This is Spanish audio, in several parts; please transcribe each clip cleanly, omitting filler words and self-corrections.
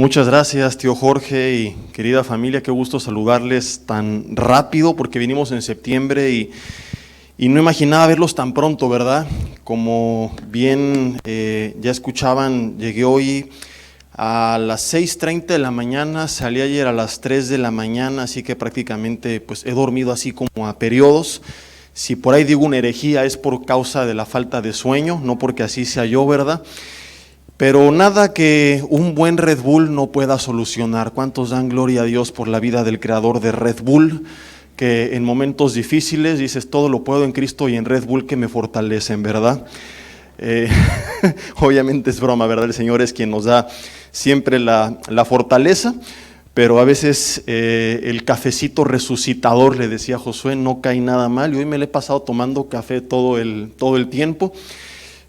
Muchas gracias, tío Jorge y querida familia, qué gusto saludarles tan rápido porque vinimos en septiembre y no imaginaba verlos tan pronto, ¿verdad? Como bien ya escuchaban, llegué hoy a las 6:30 de la mañana, salí ayer a las 3 de la mañana, así que prácticamente pues he dormido así como a periodos. Si por ahí digo una herejía es por causa de la falta de sueño, no porque así sea yo, ¿verdad? Pero nada que un buen Red Bull no pueda solucionar. ¿Cuántos dan gloria a Dios por la vida del creador de Red Bull? Que en momentos difíciles dices, todo lo puedo en Cristo y en Red Bull que me fortalecen, ¿verdad? Obviamente es broma, ¿verdad? El Señor es quien nos da siempre la fortaleza, pero a veces el cafecito resucitador, le decía Josué, no cae nada mal. Y hoy me lo he pasado tomando café todo el tiempo.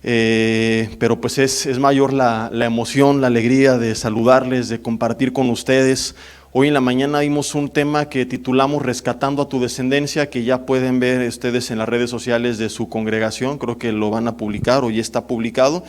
Pero pues es mayor la emoción, la alegría de saludarles, de compartir con ustedes. Hoy en la mañana vimos un tema que titulamos Rescatando a tu descendencia, que ya pueden ver ustedes en las redes sociales de su congregación, creo que lo van a publicar o ya está publicado.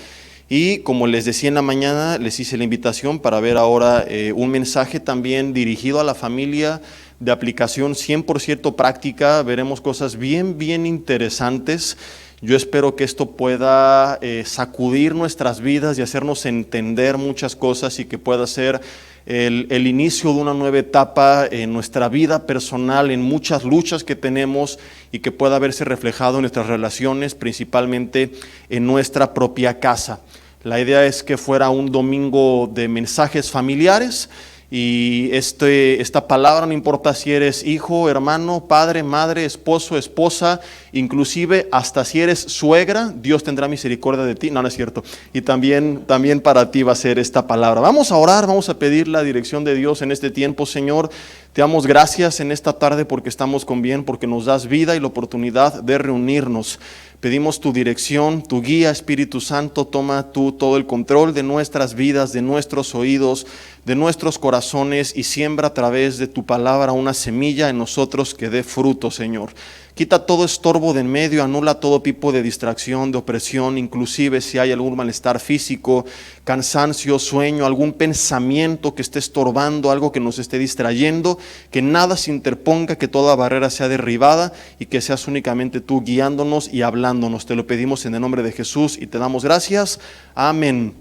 Y como les decía en la mañana, les hice la invitación para ver ahora un mensaje también dirigido a la familia, de aplicación 100% práctica. Veremos cosas bien interesantes. Yo espero que esto pueda sacudir nuestras vidas y hacernos entender muchas cosas y que pueda ser el inicio de una nueva etapa en nuestra vida personal, en muchas luchas que tenemos y que pueda verse reflejado en nuestras relaciones, principalmente en nuestra propia casa. La idea es que fuera un domingo de mensajes familiares. Y esta palabra no importa si eres hijo, hermano, padre, madre, esposo, esposa, inclusive hasta si eres suegra, Dios tendrá misericordia de ti. No, no es cierto. Y también para ti va a ser esta palabra. Vamos a orar, vamos a pedir la dirección de Dios en este tiempo, Señor. Te damos gracias en esta tarde porque estamos con bien, porque nos das vida y la oportunidad de reunirnos. Pedimos tu dirección, tu guía, Espíritu Santo, toma tú todo el control de nuestras vidas, de nuestros oídos, de nuestros corazones y siembra a través de tu palabra una semilla en nosotros que dé fruto, Señor. Quita todo estorbo de en medio, anula todo tipo de distracción, de opresión, inclusive si hay algún malestar físico, cansancio, sueño, algún pensamiento que esté estorbando, algo que nos esté distrayendo, que nada se interponga, que toda barrera sea derribada y que seas únicamente tú guiándonos y hablándonos. Te lo pedimos en el nombre de Jesús y te damos gracias. Amén.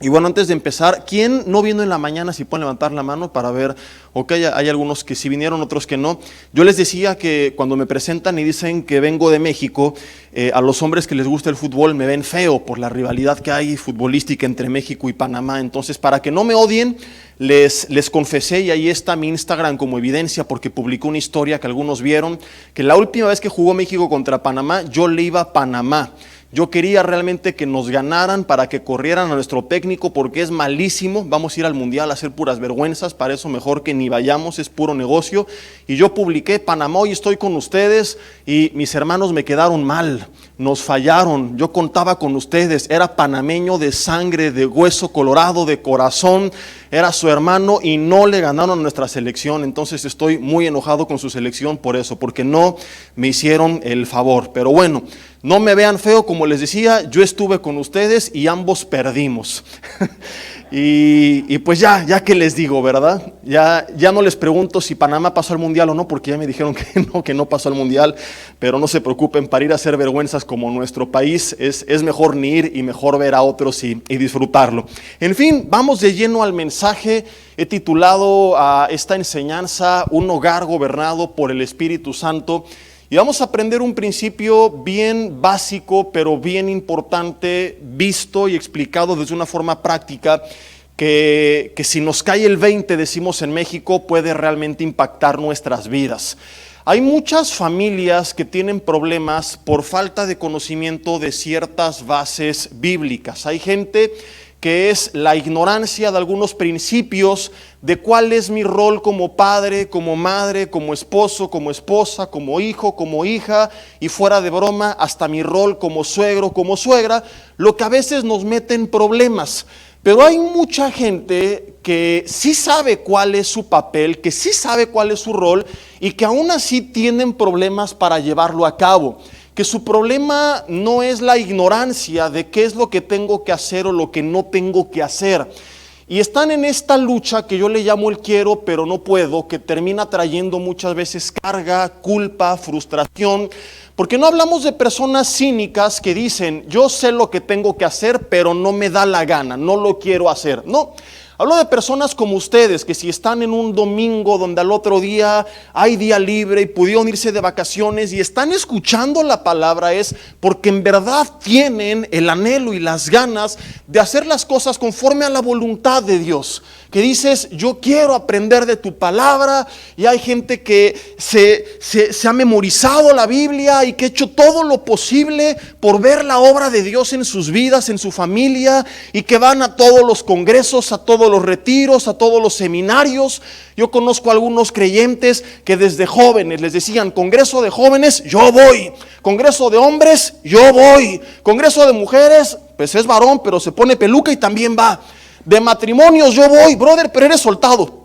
Y bueno, antes de empezar, ¿quién no vino en la mañana? Si pueden levantar la mano para ver, ok, hay algunos que sí vinieron, otros que no. Yo les decía que cuando me presentan y dicen que vengo de México, a los hombres que les gusta el fútbol me ven feo por la rivalidad que hay futbolística entre México y Panamá. Entonces, para que no me odien, les confesé, y ahí está mi Instagram como evidencia, porque publicó una historia que algunos vieron, que la última vez que jugó México contra Panamá, yo le iba a Panamá. Yo quería realmente que nos ganaran para que corrieran a nuestro técnico porque es malísimo. Vamos a ir al mundial a hacer puras vergüenzas, para eso mejor que ni vayamos, es puro negocio. Y yo publiqué, Panamá, hoy estoy con ustedes, y mis hermanos me quedaron mal, nos fallaron. Yo contaba con ustedes, era panameño de sangre, de hueso colorado, de corazón, era su hermano y no le ganaron a nuestra selección. Entonces estoy muy enojado con su selección por eso, porque no me hicieron el favor. Pero bueno, no me vean feo, como les decía, yo estuve con ustedes y ambos perdimos. y pues ya que les digo, ¿verdad? Ya no les pregunto si Panamá pasó al mundial o no, porque ya me dijeron que no pasó al mundial. Pero no se preocupen, para ir a hacer vergüenzas como nuestro país es mejor ni ir y mejor ver a otros y disfrutarlo. En fin, vamos de lleno al mensaje. He titulado a esta enseñanza Un hogar gobernado por el Espíritu Santo. Y vamos a aprender un principio bien básico, pero bien importante, visto y explicado desde una forma práctica, que si nos cae el 20, decimos en México, puede realmente impactar nuestras vidas. Hay muchas familias que tienen problemas por falta de conocimiento de ciertas bases bíblicas. Hay gente que es la ignorancia de algunos principios de cuál es mi rol como padre, como madre, como esposo, como esposa, como hijo, como hija, y fuera de broma, hasta mi rol como suegro, como suegra, lo que a veces nos mete en problemas. Pero hay mucha gente que sí sabe cuál es su papel, que sí sabe cuál es su rol, y que aún así tienen problemas para llevarlo a cabo. Que su problema no es la ignorancia de qué es lo que tengo que hacer o lo que no tengo que hacer. y están en esta lucha que yo le llamo el quiero pero no puedo, que termina trayendo muchas veces carga, culpa, frustración, porque no hablamos de personas cínicas que dicen, yo sé lo que tengo que hacer, pero no me da la gana, no lo quiero hacer. No, hablo de personas como ustedes, que si están en un domingo donde al otro día hay día libre y pudieron irse de vacaciones y están escuchando la palabra, es porque en verdad tienen el anhelo y las ganas de hacer las cosas conforme a la voluntad de Dios. Que dices, yo quiero aprender de tu palabra, y hay gente que se ha memorizado la Biblia y que ha hecho todo lo posible por ver la obra de Dios en sus vidas, en su familia, y que van a todos los congresos, a todos los retiros, a todos los seminarios. Yo conozco a algunos creyentes que desde jóvenes les decían, congreso de jóvenes, yo voy, congreso de hombres, yo voy, congreso de mujeres, pues es varón pero se pone peluca y también va. De matrimonios yo voy, brother, pero eres soltero,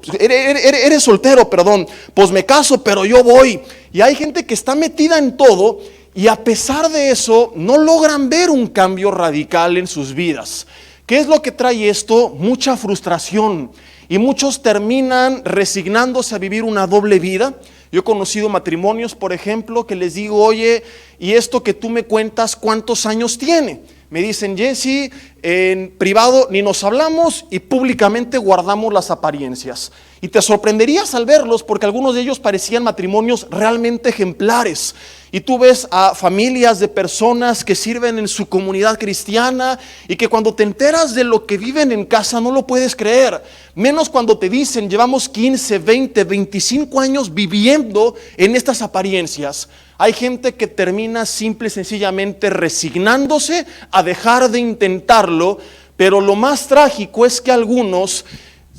perdón, pues me caso, pero yo voy. Y hay gente que está metida en todo y a pesar de eso no logran ver un cambio radical en sus vidas. ¿Qué es lo que trae esto? Mucha frustración, y muchos terminan resignándose a vivir una doble vida. Yo he conocido matrimonios, por ejemplo, que les digo, oye, ¿y esto que tú me cuentas cuántos años tiene? Me dicen, Jesse, en privado ni nos hablamos y públicamente guardamos las apariencias. Y te sorprenderías al verlos porque algunos de ellos parecían matrimonios realmente ejemplares. Y tú ves a familias de personas que sirven en su comunidad cristiana y que cuando te enteras de lo que viven en casa no lo puedes creer. Menos cuando te dicen, llevamos 15, 20, 25 años viviendo en estas apariencias. Hay gente que termina simple y sencillamente resignándose a dejar de intentarlo, pero lo más trágico es que algunos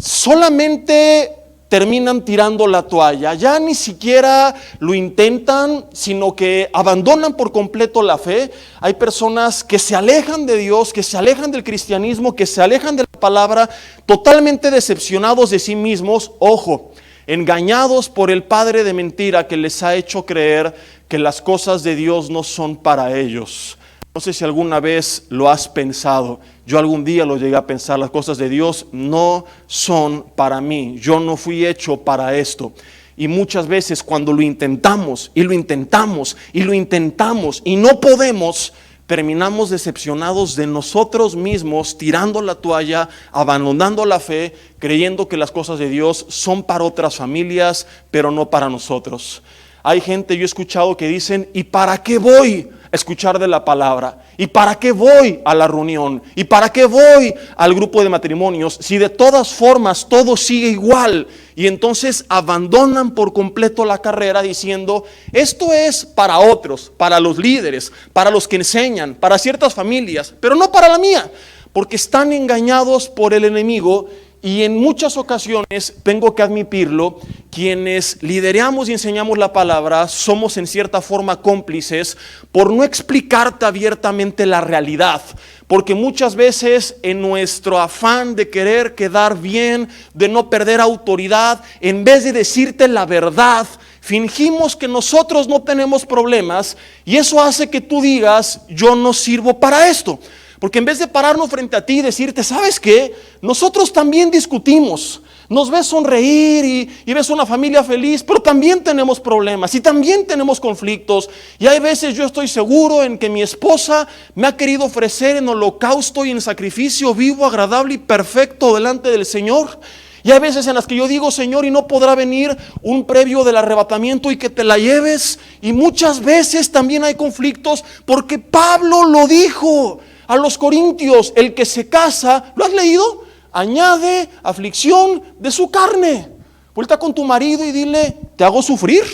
solamente terminan tirando la toalla, ya ni siquiera lo intentan, sino que abandonan por completo la fe. Hay personas que se alejan de Dios, que se alejan del cristianismo, que se alejan de la palabra, totalmente decepcionados de sí mismos, ojo, engañados por el padre de mentira que les ha hecho creer que las cosas de Dios no son para ellos. No sé si alguna vez lo has pensado. Yo algún día lo llegué a pensar, las cosas de Dios no son para mí. Yo no fui hecho para esto. Y muchas veces cuando lo intentamos y lo intentamos y lo intentamos y no podemos, terminamos decepcionados de nosotros mismos, tirando la toalla, abandonando la fe, creyendo que las cosas de Dios son para otras familias, pero no para nosotros. Hay gente, yo he escuchado que dicen, ¿y para qué voy a escuchar de la palabra? ¿Y para qué voy a la reunión? ¿Y para qué voy al grupo de matrimonios? Si de todas formas todo sigue igual. Y entonces abandonan por completo la carrera diciendo, esto es para otros, para los líderes, para los que enseñan, para ciertas familias, pero no para la mía, porque están engañados por el enemigo. Y en muchas ocasiones, tengo que admitirlo, quienes lideramos y enseñamos la palabra somos en cierta forma cómplices por no explicarte abiertamente la realidad. Porque muchas veces en nuestro afán de querer quedar bien, de no perder autoridad, en vez de decirte la verdad, fingimos que nosotros no tenemos problemas y eso hace que tú digas, yo no sirvo para esto. Porque en vez de pararnos frente a ti y decirte, ¿sabes qué? Nosotros también discutimos. Nos ves sonreír y ves una familia feliz, pero también tenemos problemas y también tenemos conflictos. Y hay veces yo estoy seguro en que mi esposa me ha querido ofrecer en holocausto y en sacrificio vivo, agradable y perfecto delante del Señor. Y hay veces en las que yo digo, Señor, y no podrá venir un previo del arrebatamiento y que te la lleves. Y muchas veces también hay conflictos porque Pablo lo dijo a los corintios, el que se casa, ¿lo has leído? Añade aflicción de su carne. Vuelta con tu marido y dile, te hago sufrir,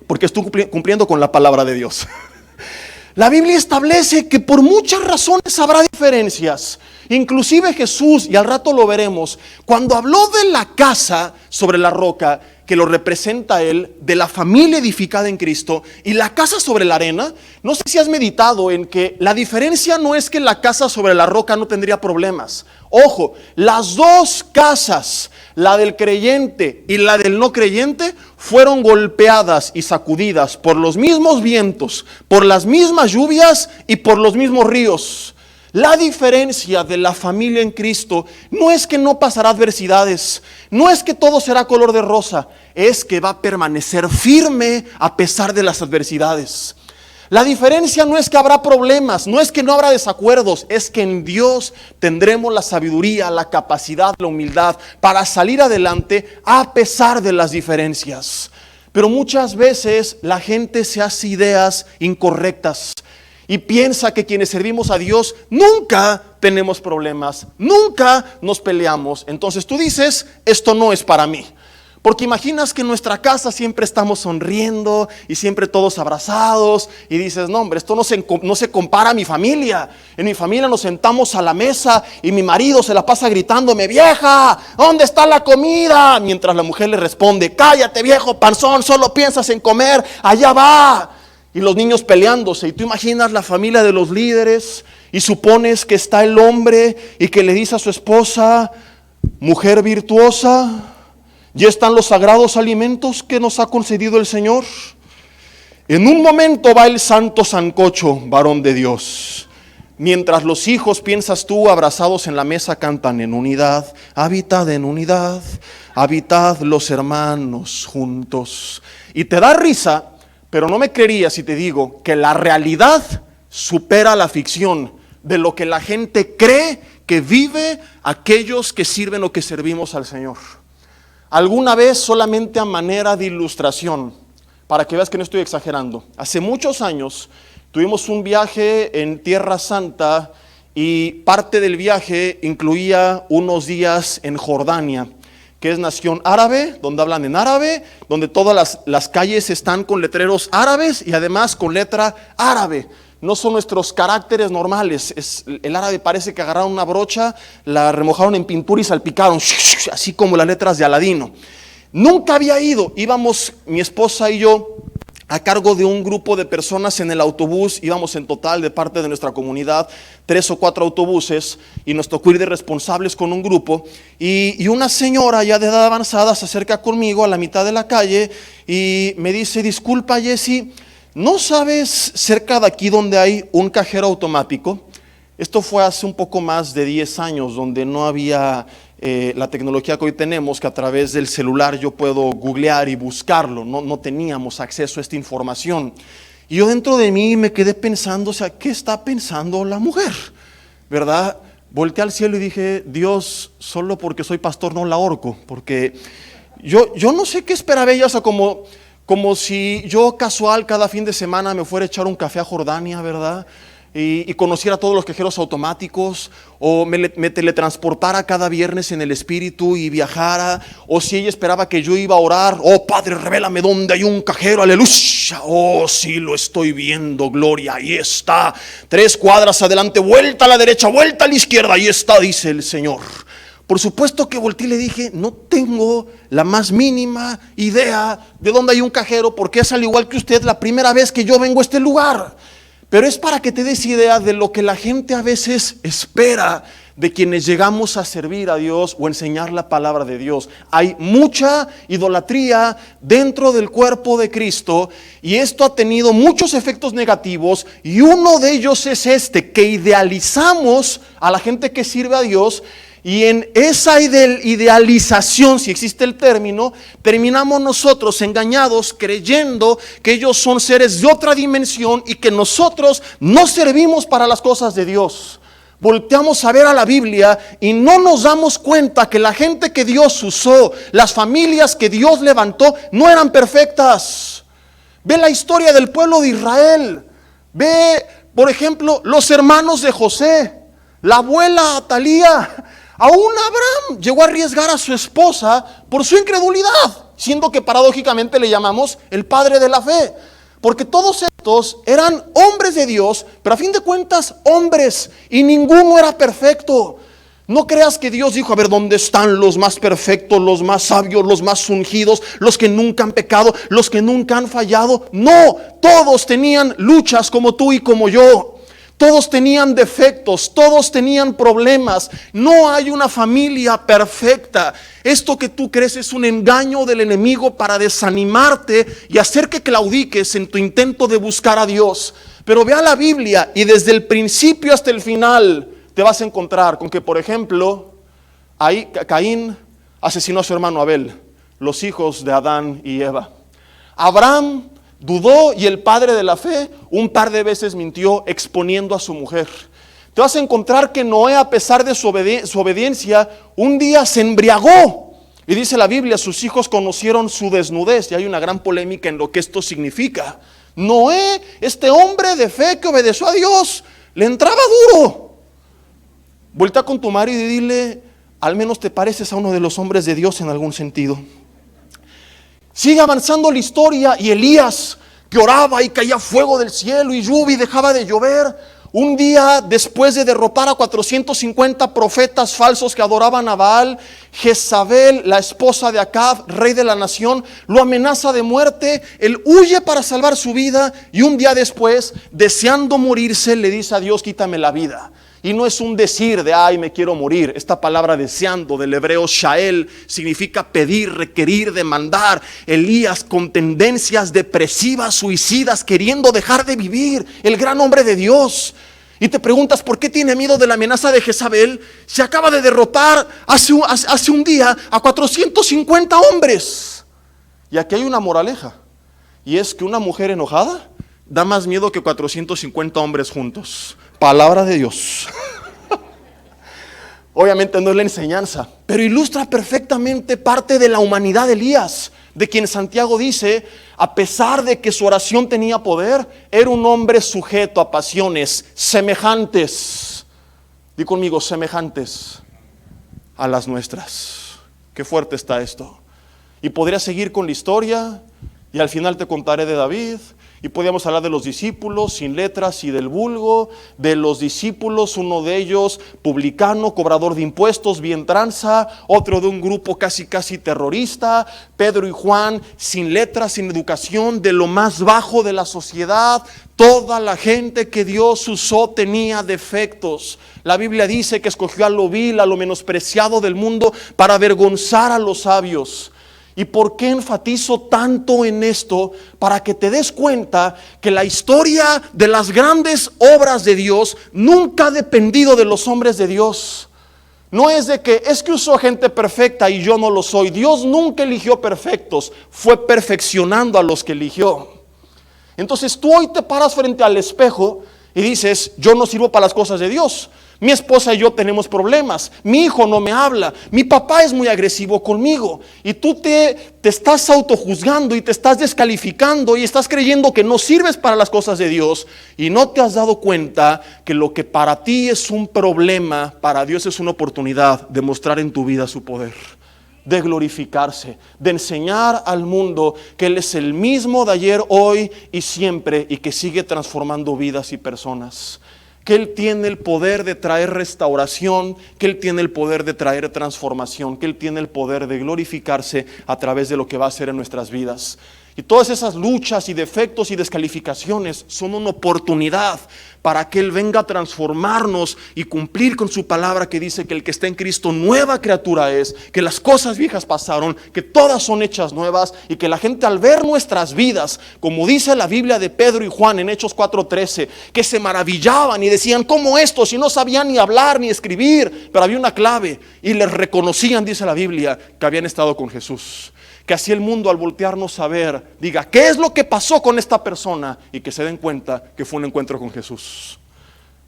porque estoy cumpliendo con la palabra de Dios. La Biblia establece que por muchas razones habrá diferencias. Inclusive Jesús, y al rato lo veremos, cuando habló de la casa sobre la roca, que lo representa él, de la familia edificada en Cristo, y la casa sobre la arena, no sé si has meditado en que la diferencia no es que la casa sobre la roca no tendría problemas. Ojo, las dos casas, la del creyente y la del no creyente, fueron golpeadas y sacudidas por los mismos vientos, por las mismas lluvias y por los mismos ríos. La diferencia de la familia en Cristo no es que no pasará adversidades, no es que todo será color de rosa, es que va a permanecer firme a pesar de las adversidades. La diferencia no es que habrá problemas, no es que no habrá desacuerdos, es que en Dios tendremos la sabiduría, la capacidad, la humildad para salir adelante a pesar de las diferencias. Pero muchas veces la gente se hace ideas incorrectas y piensa que quienes servimos a Dios nunca tenemos problemas, nunca nos peleamos. Entonces tú dices, esto no es para mí. Porque imaginas que en nuestra casa siempre estamos sonriendo y siempre todos abrazados y dices, no hombre, esto no se compara a mi familia. En mi familia nos sentamos a la mesa y mi marido se la pasa gritándome, vieja, ¿dónde está la comida? Mientras la mujer le responde, cállate viejo panzón, solo piensas en comer, allá va. Y los niños peleándose y tú imaginas la familia de los líderes y supones que está el hombre y que le dice a su esposa, mujer virtuosa, ¿ya están los sagrados alimentos que nos ha concedido el Señor? En un momento va el santo sancocho, varón de Dios. Mientras los hijos, piensas tú, abrazados en la mesa, cantan en unidad, habitad los hermanos juntos. Y te da risa, pero no me creerías si te digo que la realidad supera la ficción de lo que la gente cree que vive aquellos que sirven o que servimos al Señor. Alguna vez, solamente a manera de ilustración, para que veas que no estoy exagerando, hace muchos años tuvimos un viaje en Tierra Santa y parte del viaje incluía unos días en Jordania, que es nación árabe, donde hablan en árabe, donde todas las calles están con letreros árabes y además con letra árabe. No son nuestros caracteres normales. El árabe parece que agarraron una brocha, la remojaron en pintura y salpicaron, así como las letras de Aladino. Nunca había ido. Íbamos mi esposa y yo a cargo de un grupo de personas en el autobús. Íbamos en total de parte de nuestra comunidad 3 o 4 autobuses y nos tocó ir de responsables con un grupo. Y una señora ya de edad avanzada se acerca conmigo a la mitad de la calle y me dice, disculpa Jesse, ¿no sabes cerca de aquí donde hay un cajero automático? Esto fue hace un poco más de 10 años, donde no había la tecnología que hoy tenemos, que a través del celular yo puedo googlear y buscarlo. No teníamos acceso a esta información. Y yo dentro de mí me quedé pensando, o sea, ¿qué está pensando la mujer? ¿Verdad? Volteé al cielo y dije, Dios, solo porque soy pastor no la ahorco, porque yo no sé qué esperaba ella, o sea, como si yo casual cada fin de semana me fuera a echar un café a Jordania, ¿verdad? Y conociera a todos los cajeros automáticos, o me teletransportara cada viernes en el espíritu y viajara, o si ella esperaba que yo iba a orar, oh Padre, revélame dónde hay un cajero, aleluya, oh sí lo estoy viendo, gloria, ahí está, 3 cuadras adelante, vuelta a la derecha, vuelta a la izquierda, ahí está, dice el Señor. Por supuesto que volteé y le dije, no tengo la más mínima idea de dónde hay un cajero, porque es al igual que usted la primera vez que yo vengo a este lugar. Pero es para que te des idea de lo que la gente a veces espera de quienes llegamos a servir a Dios o enseñar la palabra de Dios. Hay mucha idolatría dentro del cuerpo de Cristo y esto ha tenido muchos efectos negativos, y uno de ellos es este, que idealizamos a la gente que sirve a Dios. Y en esa idealización, si existe el término, terminamos nosotros engañados creyendo que ellos son seres de otra dimensión y que nosotros no servimos para las cosas de Dios. Volteamos a ver a la Biblia y no nos damos cuenta que la gente que Dios usó, las familias que Dios levantó, no eran perfectas. Ve la historia del pueblo de Israel. Ve, por ejemplo, los hermanos de José, la abuela Atalía. Aún Abraham llegó a arriesgar a su esposa por su incredulidad, siendo que paradójicamente le llamamos el padre de la fe. Porque todos estos eran hombres de Dios, pero a fin de cuentas hombres, y ninguno era perfecto. No creas que Dios dijo, a ver, ¿dónde están los más perfectos, los más sabios, los más ungidos, los que nunca han pecado, los que nunca han fallado? No, todos tenían luchas como tú y como yo. Todos tenían defectos, todos tenían problemas. No hay una familia perfecta. Esto que tú crees es un engaño del enemigo para desanimarte y hacer que claudiques en tu intento de buscar a Dios. Pero ve a la Biblia y desde el principio hasta el final te vas a encontrar con que, por ejemplo, ahí Caín asesinó a su hermano Abel, los hijos de Adán y Eva. Abraham dudó y el padre de la fe un par de veces mintió exponiendo a su mujer. Te vas a encontrar que Noé, a pesar de su obediencia, un día se embriagó. Y dice la Biblia, sus hijos conocieron su desnudez. Y hay una gran polémica en lo que esto significa. Noé, este hombre de fe que obedeció a Dios, le entraba duro. Vuelta con tu marido y dile, al menos te pareces a uno de los hombres de Dios en algún sentido. Sigue avanzando la historia y Elías, que oraba y caía fuego del cielo y lluvia y dejaba de llover. Un día, después de derrotar a 450 profetas falsos que adoraban a Baal, Jezabel, la esposa de Acab, rey de la nación, lo amenaza de muerte. Él huye para salvar su vida y un día después, deseando morirse, le dice a Dios, quítame la vida. Y no es un decir de, ay, me quiero morir. Esta palabra deseando, del hebreo shael, significa pedir, requerir, demandar. Elías con tendencias depresivas, suicidas, queriendo dejar de vivir, el gran hombre de Dios. Y te preguntas, ¿por qué tiene miedo de la amenaza de Jezabel? Se acaba de derrotar hace un día a 450 hombres. Y aquí hay una moraleja. Y es que una mujer enojada da más miedo que 450 hombres juntos. Palabra de Dios. Obviamente no es la enseñanza, pero ilustra perfectamente parte de la humanidad de Elías, de quien Santiago dice, a pesar de que su oración tenía poder, era un hombre sujeto a pasiones semejantes. Di conmigo, semejantes a las nuestras. Qué fuerte está esto. Y podría seguir con la historia, y al final te contaré de David. Y podíamos hablar de los discípulos sin letras y del vulgo. De los discípulos, uno de ellos publicano, cobrador de impuestos, bien tranza. Otro de un grupo casi terrorista. Pedro y Juan sin letras, sin educación, de lo más bajo de la sociedad. Toda la gente que Dios usó tenía defectos. La Biblia dice que escogió a lo vil, a lo menospreciado del mundo para avergonzar a los sabios. ¿Y por qué enfatizo tanto en esto? Para que te des cuenta que la historia de las grandes obras de Dios nunca ha dependido de los hombres de Dios. No es de que es que usó gente perfecta y yo no lo soy. Dios nunca eligió perfectos, fue perfeccionando a los que eligió. Entonces tú hoy te paras frente al espejo y dices, yo no sirvo para las cosas de Dios. Mi esposa y yo tenemos problemas, mi hijo no me habla, mi papá es muy agresivo conmigo. Y tú te estás autojuzgando y te estás descalificando y estás creyendo que no sirves para las cosas de Dios. Y no te has dado cuenta que lo que para ti es un problema, para Dios es una oportunidad de mostrar en tu vida su poder, de glorificarse, de enseñar al mundo que Él es el mismo de ayer, hoy y siempre, y que sigue transformando vidas y personas. Que Él tiene el poder de traer restauración, que Él tiene el poder de traer transformación, que Él tiene el poder de glorificarse a través de lo que va a hacer en nuestras vidas. Y todas esas luchas y defectos y descalificaciones son una oportunidad para que Él venga a transformarnos y cumplir con su palabra que dice que el que está en Cristo nueva criatura es, que las cosas viejas pasaron, que todas son hechas nuevas y que la gente al ver nuestras vidas, como dice la Biblia de Pedro y Juan en Hechos 4:13, que se maravillaban y decían, ¿cómo esto? Si no sabían ni hablar ni escribir, pero había una clave y les reconocían, dice la Biblia, que habían estado con Jesús. Que así el mundo al voltearnos a ver, diga, ¿qué es lo que pasó con esta persona? Y que se den cuenta que fue un encuentro con Jesús.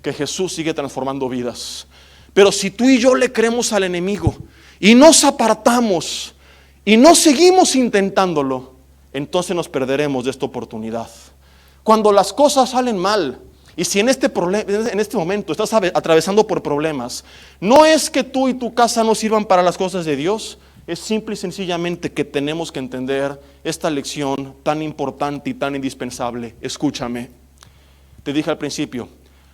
Que Jesús sigue transformando vidas. Pero si tú y yo le creemos al enemigo y nos apartamos y no seguimos intentándolo, entonces nos perderemos de esta oportunidad. Cuando las cosas salen mal, y si en este momento estás atravesando por problemas, no es que tú y tu casa no sirvan para las cosas de Dios. Es simple y sencillamente que tenemos que entender esta lección tan importante y tan indispensable. Escúchame, te dije al principio,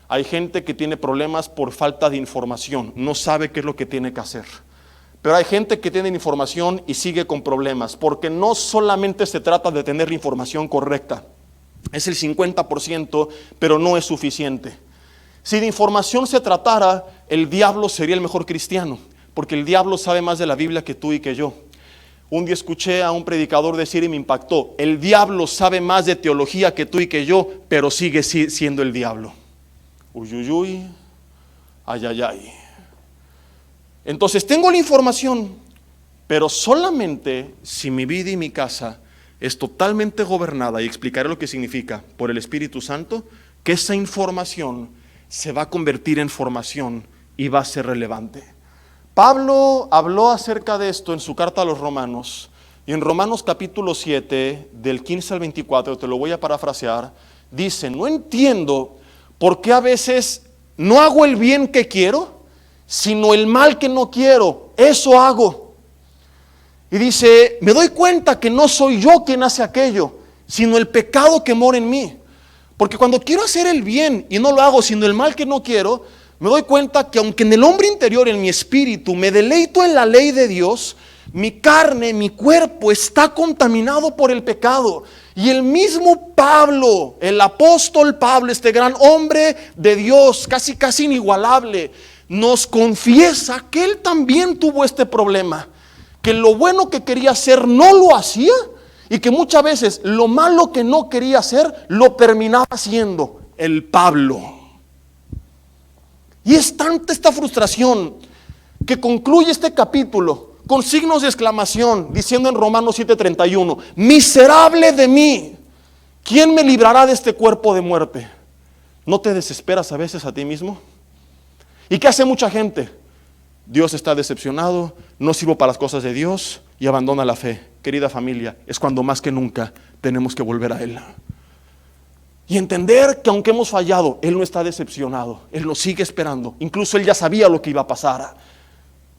hay gente que tiene problemas por falta de información, no sabe qué es lo que tiene que hacer. Pero hay gente que tiene información y sigue con problemas, porque no solamente se trata de tener la información correcta, es el 50%, pero no es suficiente. Si de información se tratara, el diablo sería el mejor cristiano, porque el diablo sabe más de la Biblia que tú y que yo. Un día escuché a un predicador decir y me impactó: el diablo sabe más de teología que tú y que yo, pero sigue siendo el diablo. Uy, uy, uy, ay, ay, ay. Entonces tengo la información, pero solamente si mi vida y mi casa es totalmente gobernada, y explicaré lo que significa, por el Espíritu Santo, que esa información se va a convertir en formación y va a ser relevante. Pablo habló acerca de esto en su carta a los Romanos, y en Romanos capítulo 7, del 15 al 24, te lo voy a parafrasear, dice: no entiendo por qué a veces no hago el bien que quiero, sino el mal que no quiero, eso hago. Y dice: me doy cuenta que no soy yo quien hace aquello, sino el pecado que mora en mí. Porque cuando quiero hacer el bien y no lo hago, sino el mal que no quiero, me doy cuenta que aunque en el hombre interior, en mi espíritu, me deleito en la ley de Dios, mi carne, mi cuerpo está contaminado por el pecado. Y el mismo Pablo, el apóstol Pablo, este gran hombre de Dios, casi inigualable, nos confiesa que él también tuvo este problema, que lo bueno que quería hacer no lo hacía, y que muchas veces lo malo que no quería hacer lo terminaba haciendo. El Pablo. Y es tanta esta frustración que concluye este capítulo con signos de exclamación, diciendo en Romanos 7:31: miserable de mí, ¿quién me librará de este cuerpo de muerte? ¿No te desesperas a veces a ti mismo? ¿Y qué hace mucha gente? Dios está decepcionado, no sirvo para las cosas de Dios, y abandona la fe. Querida familia, es cuando más que nunca tenemos que volver a Él. Y entender que aunque hemos fallado, Él no está decepcionado, Él nos sigue esperando. Incluso Él ya sabía lo que iba a pasar.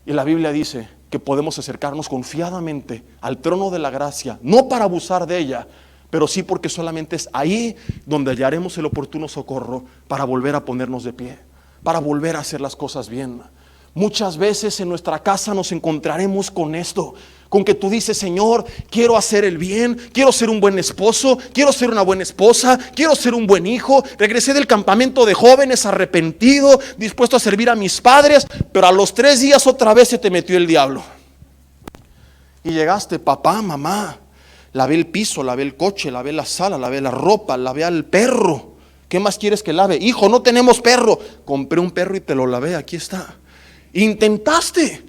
Y la Biblia dice que podemos acercarnos confiadamente al trono de la gracia, no para abusar de ella, pero sí porque solamente es ahí donde hallaremos el oportuno socorro para volver a ponernos de pie, para volver a hacer las cosas bien. Muchas veces en nuestra casa nos encontraremos con esto, con que tú dices: Señor, quiero hacer el bien, quiero ser un buen esposo, quiero ser una buena esposa, quiero ser un buen hijo. Regresé del campamento de jóvenes arrepentido, dispuesto a servir a mis padres, pero a los 3 días otra vez se te metió el diablo. Y llegaste: papá, mamá, lavé el piso, lavé el coche, lavé la sala, lavé la ropa, lavé al perro. ¿Qué más quieres que lave? Hijo, no tenemos perro. Compré un perro y te lo lavé, aquí está. Intentaste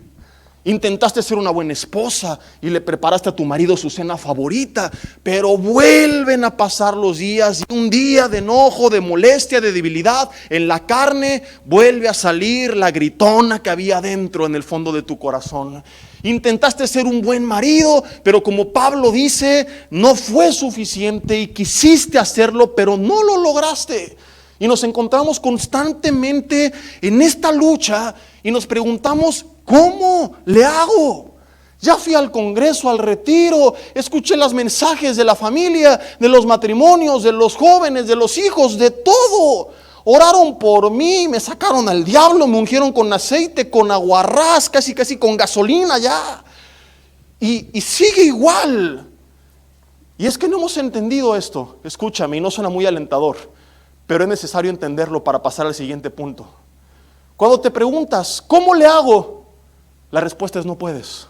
ser una buena esposa y le preparaste a tu marido su cena favorita, pero vuelven a pasar los días y un día de enojo, de molestia, de debilidad en la carne, vuelve a salir la gritona que había dentro en el fondo de tu corazón. Intentaste ser un buen marido, pero como Pablo dice, no fue suficiente y quisiste hacerlo, pero no lo lograste. Y nos encontramos constantemente en esta lucha y nos preguntamos: ¿cómo le hago? Ya fui al congreso, al retiro, escuché los mensajes de la familia, de los matrimonios, de los jóvenes, de los hijos, de todo. Oraron por mí, me sacaron al diablo, me ungieron con aceite, con aguarrás, casi con gasolina ya. Y sigue igual. Y es que no hemos entendido esto. Escúchame, y no suena muy alentador, pero es necesario entenderlo para pasar al siguiente punto. Cuando te preguntas: ¿cómo le hago?, la respuesta es: no puedes.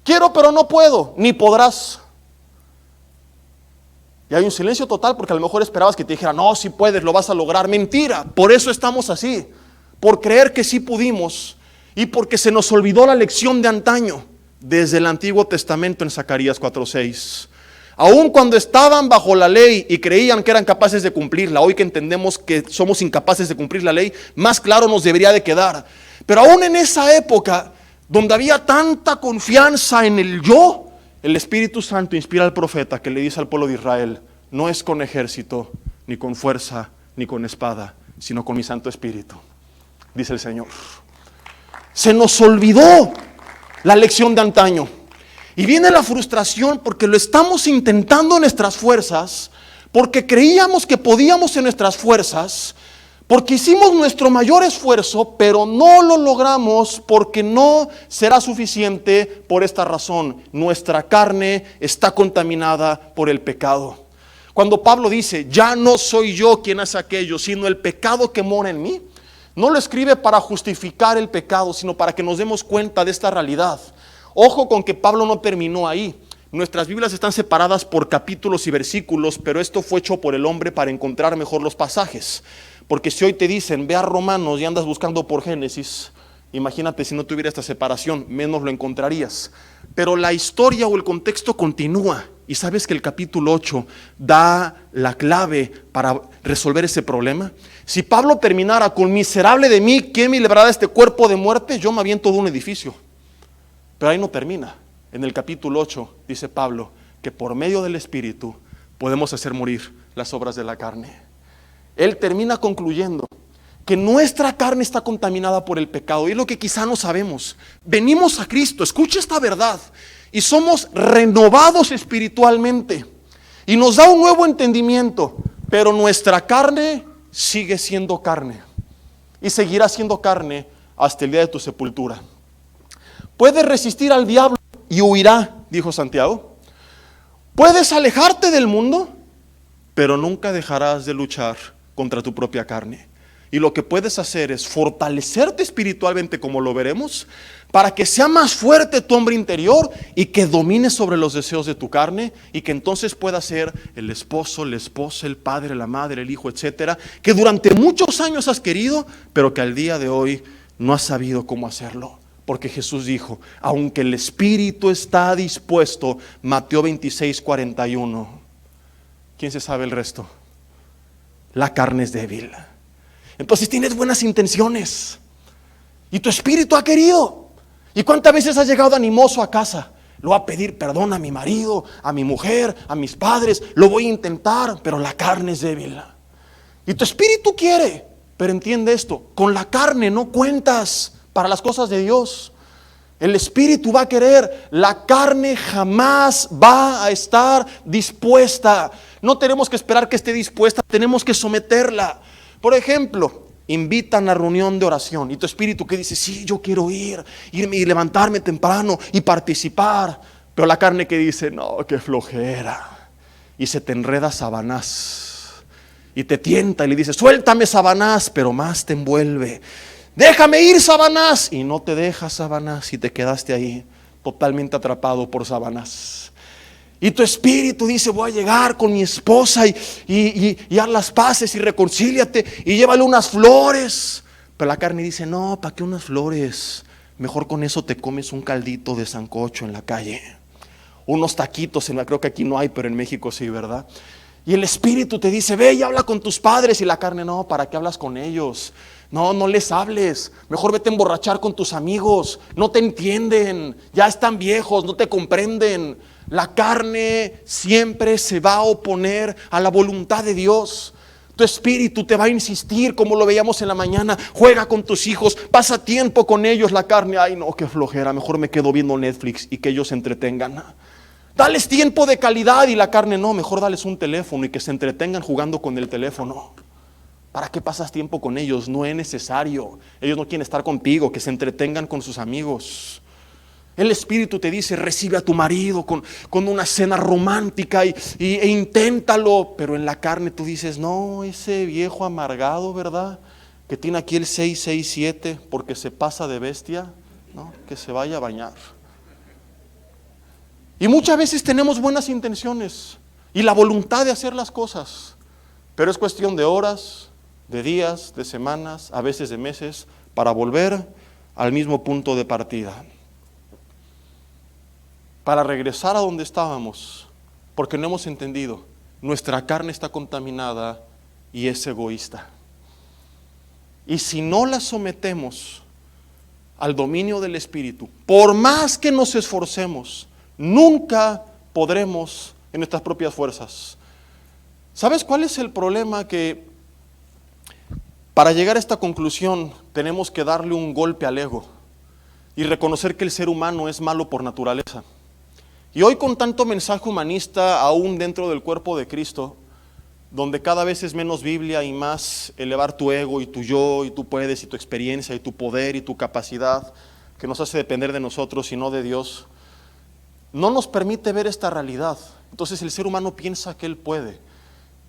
Quiero pero no puedo, ni podrás. Y hay un silencio total porque a lo mejor esperabas que te dijera: no, sí puedes, lo vas a lograr. Mentira, por eso estamos así, por creer que sí pudimos y porque se nos olvidó la lección de antaño desde el Antiguo Testamento en Zacarías 4:6. Aun cuando estaban bajo la ley y creían que eran capaces de cumplirla, hoy que entendemos que somos incapaces de cumplir la ley, más claro nos debería de quedar. Pero aún en esa época, donde había tanta confianza en el yo, el Espíritu Santo inspira al profeta que le dice al pueblo de Israel: no es con ejército, ni con fuerza, ni con espada, sino con mi Santo Espíritu, dice el Señor. Se nos olvidó la lección de antaño. Y viene la frustración porque lo estamos intentando en nuestras fuerzas, porque creíamos que podíamos en nuestras fuerzas, porque hicimos nuestro mayor esfuerzo, pero no lo logramos porque no será suficiente por esta razón: nuestra carne está contaminada por el pecado. Cuando Pablo dice, ya no soy yo quien hace aquello, sino el pecado que mora en mí, no lo escribe para justificar el pecado, sino para que nos demos cuenta de esta realidad. Ojo con que Pablo no terminó ahí. Nuestras Biblias están separadas por capítulos y versículos, pero esto fue hecho por el hombre para encontrar mejor los pasajes. Porque si hoy te dicen, ve a Romanos y andas buscando por Génesis, imagínate si no tuviera esta separación, menos lo encontrarías. Pero la historia o el contexto continúa. Y sabes que el capítulo 8 da la clave para resolver ese problema. Si Pablo terminara con miserable de mí, ¿quién me librará de este cuerpo de muerte? Yo me aviento de un edificio. Pero ahí no termina. En el capítulo 8 dice Pablo que por medio del Espíritu podemos hacer morir las obras de la carne. Él termina concluyendo que nuestra carne está contaminada por el pecado. Y es lo que quizá no sabemos. Venimos a Cristo, escucha esta verdad, y somos renovados espiritualmente. Y nos da un nuevo entendimiento, pero nuestra carne sigue siendo carne. Y seguirá siendo carne hasta el día de tu sepultura. Puedes resistir al diablo y huirá, dijo Santiago. Puedes alejarte del mundo, pero nunca dejarás de luchar contra tu propia carne. Y lo que puedes hacer es fortalecerte espiritualmente, como lo veremos, para que sea más fuerte tu hombre interior y que domine sobre los deseos de tu carne, y que entonces pueda ser el esposo, la esposa, el padre, la madre, el hijo, etcétera, que durante muchos años has querido, pero que al día de hoy no has sabido cómo hacerlo. Porque Jesús dijo, aunque el espíritu está dispuesto, Mateo 26:41. ¿Quién se sabe el resto? La carne es débil. Entonces tienes buenas intenciones y tu espíritu ha querido. ¿Y cuántas veces has llegado animoso a casa? Lo voy a pedir perdón a mi marido, a mi mujer, a mis padres, lo voy a intentar, pero la carne es débil. Y tu espíritu quiere, pero entiende esto, con la carne no cuentas para las cosas de Dios. El espíritu va a querer, la carne jamás va a estar dispuesta. No tenemos que esperar que esté dispuesta, tenemos que someterla. Por ejemplo, invitan a reunión de oración y tu espíritu que dice, sí, yo quiero irme y levantarme temprano y participar. Pero la carne que dice, no, qué flojera. Y se te enreda Sabanás y te tienta y le dice, suéltame Sabanás, pero más te envuelve. Déjame ir Sabanás, y no te deja Sabanás y te quedaste ahí totalmente atrapado por Sabanás. Y tu espíritu dice, voy a llegar con mi esposa y haz las paces y reconcíliate y llévale unas flores. Pero la carne dice, no, ¿para qué unas flores? Mejor con eso te comes un caldito de sancocho en la calle, unos taquitos, creo que aquí no hay, pero en México sí, ¿verdad? Y el espíritu te dice, ve y habla con tus padres. Y la carne, no, ¿para qué hablas con ellos? No les hables, mejor vete a emborrachar con tus amigos, no te entienden, ya están viejos, no te comprenden. La carne siempre se va a oponer a la voluntad de Dios. Tu espíritu te va a insistir, como lo veíamos en la mañana, juega con tus hijos, pasa tiempo con ellos. La carne, ay no, qué flojera, mejor me quedo viendo Netflix y que ellos se entretengan. Dales tiempo de calidad, y la carne, no, mejor dales un teléfono y que se entretengan jugando con el teléfono. ¿Para qué pasas tiempo con ellos? No es necesario. Ellos no quieren estar contigo, que se entretengan con sus amigos. El espíritu te dice, recibe a tu marido con una cena romántica e inténtalo. Pero en la carne tú dices, no, ese viejo amargado, ¿verdad? Que tiene aquí el 667 porque se pasa de bestia, no, que se vaya a bañar. Y muchas veces tenemos buenas intenciones y la voluntad de hacer las cosas, pero es cuestión de horas, de días, de semanas, a veces de meses, para volver al mismo punto de partida, para regresar a donde estábamos, porque no hemos entendido, nuestra carne está contaminada y es egoísta. Y si no la sometemos al dominio del Espíritu, por más que nos esforcemos, nunca podremos en nuestras propias fuerzas. ¿Sabes cuál es el problema? Que para llegar a esta conclusión tenemos que darle un golpe al ego y reconocer que el ser humano es malo por naturaleza. Y hoy, con tanto mensaje humanista aún dentro del cuerpo de Cristo, donde cada vez es menos Biblia y más elevar tu ego y tu yo y tú puedes y tu experiencia y tu poder y tu capacidad, que nos hace depender de nosotros y no de Dios, no nos permite ver esta realidad. Entonces el ser humano piensa que él puede.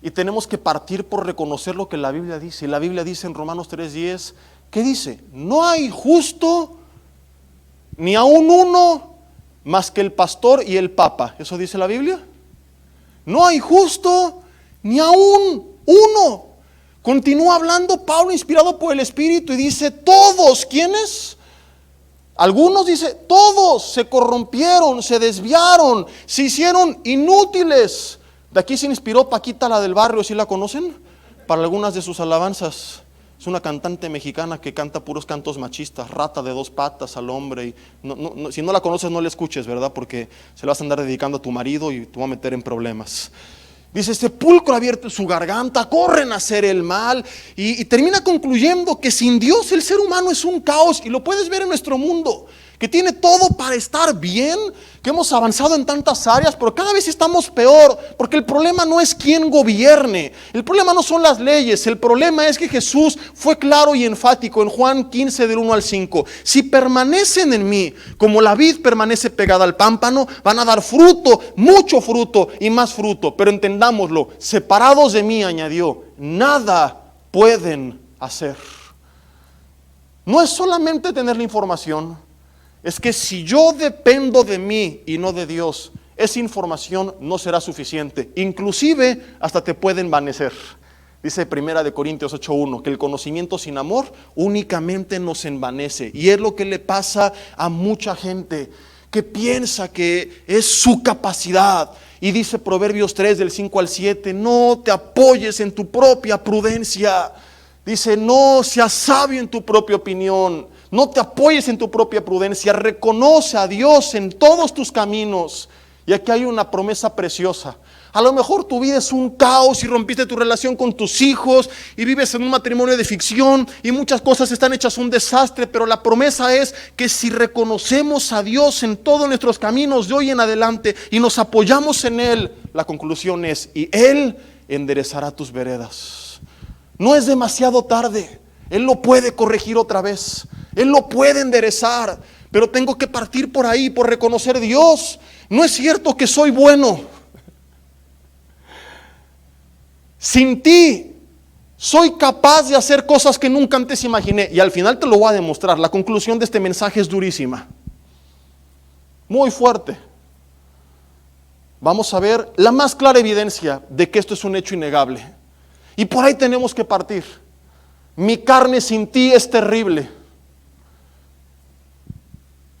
Y tenemos que partir por reconocer lo que la Biblia dice. Y la Biblia dice en Romanos 3:10, ¿qué dice? No hay justo ni aún uno más que el pastor y el papa. ¿Eso dice la Biblia? No hay justo ni aún uno. Continúa hablando Pablo inspirado por el Espíritu y dice, todos, ¿quiénes? Algunos dice, todos se corrompieron, se desviaron, se hicieron inútiles. De aquí se inspiró Paquita, la del barrio, ¿sí la conocen? Para algunas de sus alabanzas. Es una cantante mexicana que canta puros cantos machistas, rata de dos patas al hombre. Y si no la conoces, no la escuches, ¿verdad? Porque se la vas a andar dedicando a tu marido y te va a meter en problemas. Dice, sepulcro abierto en su garganta, corren a hacer el mal. Y termina concluyendo que sin Dios el ser humano es un caos. Y lo puedes ver en nuestro mundo, que tiene todo para estar bien, que hemos avanzado en tantas áreas, pero cada vez estamos peor, porque el problema no es quién gobierne, el problema no son las leyes, el problema es que Jesús fue claro y enfático en Juan 15 del 1 al 5, si permanecen en mí, como la vid permanece pegada al pámpano, van a dar fruto, mucho fruto y más fruto, pero entendámoslo, separados de mí, añadió, nada pueden hacer. No es solamente tener la información, es que si yo dependo de mí y no de Dios, esa información no será suficiente. Inclusive hasta te puede envanecer. Dice 1 Corintios 8:1 que el conocimiento sin amor únicamente nos envanece. Y es lo que le pasa a mucha gente que piensa que es su capacidad. Y dice Proverbios 3 del 5 al 7, no te apoyes en tu propia prudencia. Dice, no seas sabio en tu propia opinión, no te apoyes en tu propia prudencia, reconoce a Dios en todos tus caminos. Y aquí hay una promesa preciosa. A lo mejor tu vida es un caos y rompiste tu relación con tus hijos y vives en un matrimonio de ficción y muchas cosas están hechas un desastre, pero la promesa es que si reconocemos a Dios en todos nuestros caminos de hoy en adelante y nos apoyamos en Él, la conclusión es, y Él enderezará tus veredas. No es demasiado tarde, Él lo puede corregir otra vez, Él lo puede enderezar, pero tengo que partir por ahí, por reconocer, Dios, no es cierto que soy bueno. Sin ti soy capaz de hacer cosas que nunca antes imaginé. Y al final te lo voy a demostrar. La conclusión de este mensaje es durísima, muy fuerte. Vamos a ver la más clara evidencia de que esto es un hecho innegable. Y por ahí tenemos que partir. Mi carne sin ti es terrible.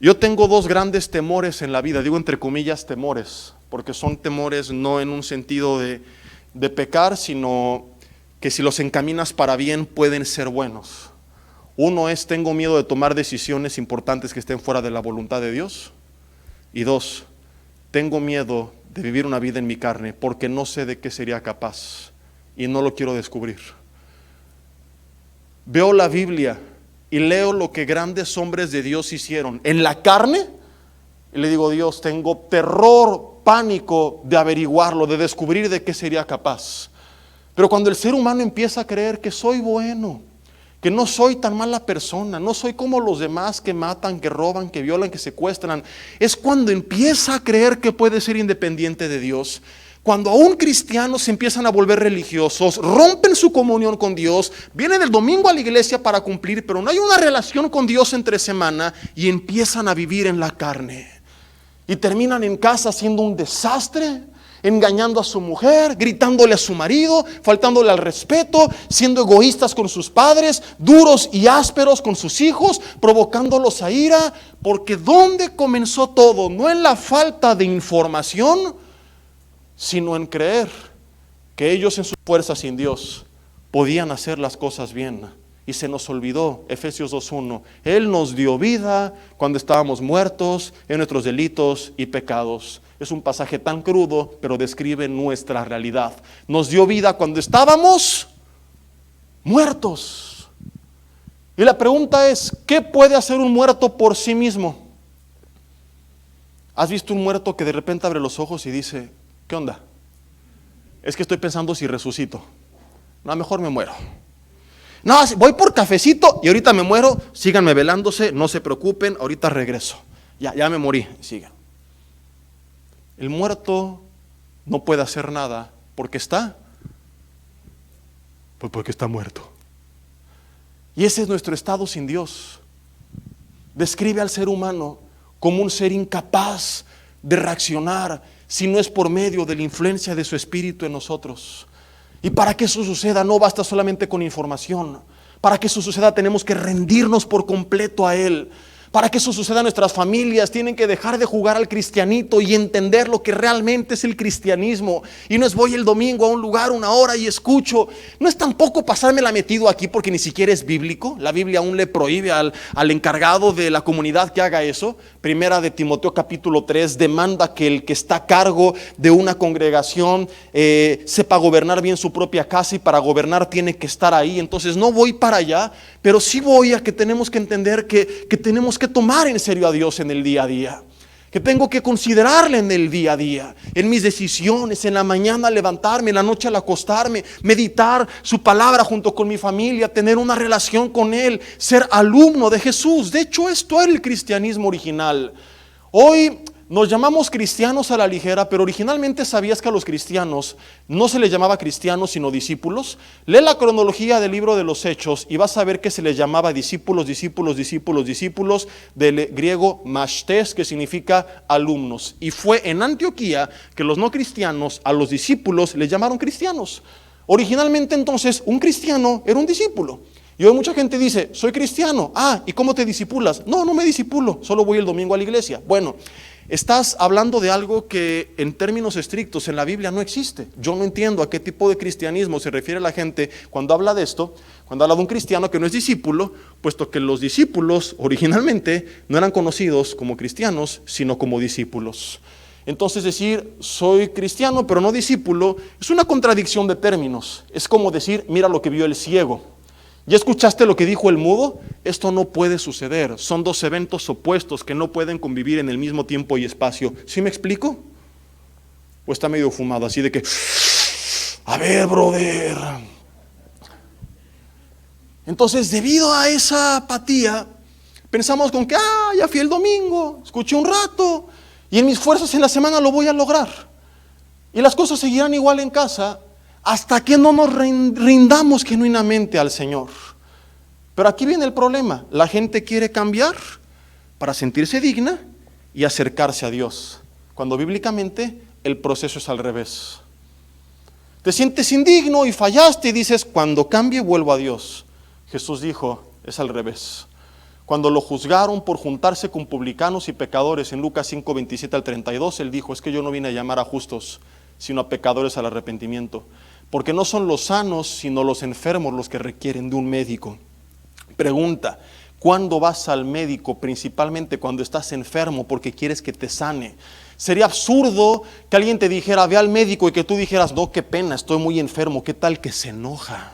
Yo tengo dos grandes temores en la vida. Digo entre comillas temores, porque son temores no en un sentido de pecar, sino que si los encaminas para bien pueden ser buenos. Uno es, tengo miedo de tomar decisiones importantes que estén fuera de la voluntad de Dios. Y dos, tengo miedo de vivir una vida en mi carne porque no sé de qué sería capaz y no lo quiero descubrir. Veo la Biblia y leo lo que grandes hombres de Dios hicieron en la carne y le digo, Dios, tengo terror, pánico de averiguarlo, de descubrir de qué sería capaz. Pero cuando el ser humano empieza a creer que soy bueno, que no soy tan mala persona, no soy como los demás que matan, que roban, que violan, que secuestran, es cuando empieza a creer que puede ser independiente de Dios. Cuando aún cristianos se empiezan a volver religiosos, rompen su comunión con Dios, vienen el domingo a la iglesia para cumplir, pero no hay una relación con Dios entre semana y empiezan a vivir en la carne. Y terminan en casa siendo un desastre, engañando a su mujer, gritándole a su marido, faltándole al respeto, siendo egoístas con sus padres, duros y ásperos con sus hijos, provocándolos a ira, porque ¿dónde comenzó todo? No en la falta de información, sino en creer que ellos en su fuerza sin Dios podían hacer las cosas bien. Y se nos olvidó, Efesios 2:1, Él nos dio vida cuando estábamos muertos en nuestros delitos y pecados. Es un pasaje tan crudo, pero describe nuestra realidad. Nos dio vida cuando estábamos muertos. Y la pregunta es, ¿qué puede hacer un muerto por sí mismo? ¿Has visto un muerto que de repente abre los ojos y dice, ¿qué onda? Es que estoy pensando si resucito. No, mejor me muero. No, voy por cafecito y ahorita me muero, síganme velándose, no se preocupen, ahorita regreso. Ya me morí, sigan. El muerto no puede hacer nada porque está Pues porque está muerto. Y ese es nuestro estado sin Dios. Describe al ser humano como un ser incapaz de reaccionar si no es por medio de la influencia de su espíritu en nosotros. Y para que eso suceda no basta solamente con información. Para que eso suceda tenemos que rendirnos por completo a Él. Para que eso suceda, nuestras familias tienen que dejar de jugar al cristianito y entender lo que realmente es el cristianismo. Y no es voy el domingo a un lugar, una hora y escucho. No es tampoco pasármela metido aquí porque ni siquiera es bíblico. La Biblia aún le prohíbe al encargado de la comunidad que haga eso. Primera de Timoteo capítulo 3 demanda que el que está a cargo de una congregación sepa gobernar bien su propia casa, y para gobernar tiene que estar ahí. Entonces no voy para allá, pero sí voy a que tenemos que entender que tenemos que tomar en serio a Dios en el día a día, que tengo que considerarle en el día a día, en mis decisiones, en la mañana levantarme, en la noche al acostarme, meditar su palabra junto con mi familia, tener una relación con Él, ser alumno de Jesús. De hecho, esto era el cristianismo original. Hoy nos llamamos cristianos a la ligera, pero originalmente ¿sabías que a los cristianos no se les llamaba cristianos sino discípulos? Lee la cronología del libro de los Hechos y vas a ver que se les llamaba discípulos, del griego mashtes, que significa alumnos. Y fue en Antioquía que los no cristianos a los discípulos les llamaron cristianos. Originalmente entonces un cristiano era un discípulo. Y hoy mucha gente dice, soy cristiano. ¿Y cómo te discipulas? No me discipulo, solo voy el domingo a la iglesia. Bueno, estás hablando de algo que en términos estrictos en la Biblia no existe. Yo no entiendo a qué tipo de cristianismo se refiere la gente cuando habla de esto, cuando habla de un cristiano que no es discípulo, puesto que los discípulos originalmente no eran conocidos como cristianos, sino como discípulos. Entonces decir, soy cristiano pero no discípulo, es una contradicción de términos. Es como decir, mira lo que vio el ciego. ¿Ya escuchaste lo que dijo el mudo? Esto no puede suceder. Son dos eventos opuestos que no pueden convivir en el mismo tiempo y espacio. ¿Sí me explico? ¿O está medio fumado así de que, a ver, brother? Entonces, debido a esa apatía, pensamos con que, ya fui el domingo, escuché un rato, y en mis fuerzas en la semana lo voy a lograr. Y las cosas seguirán igual en casa, hasta que no nos rindamos genuinamente al Señor. Pero aquí viene el problema. La gente quiere cambiar para sentirse digna y acercarse a Dios, cuando bíblicamente el proceso es al revés. Te sientes indigno y fallaste y dices, cuando cambie vuelvo a Dios. Jesús dijo, es al revés. Cuando lo juzgaron por juntarse con publicanos y pecadores en Lucas 5, 27 al 32, Él dijo, es que yo no vine a llamar a justos, sino a pecadores al arrepentimiento. Porque no son los sanos, sino los enfermos los que requieren de un médico. Pregunta, ¿cuándo vas al médico? Principalmente cuando estás enfermo porque quieres que te sane. Sería absurdo que alguien te dijera, ve al médico, y que tú dijeras, no, qué pena, estoy muy enfermo. ¿Qué tal que se enoja?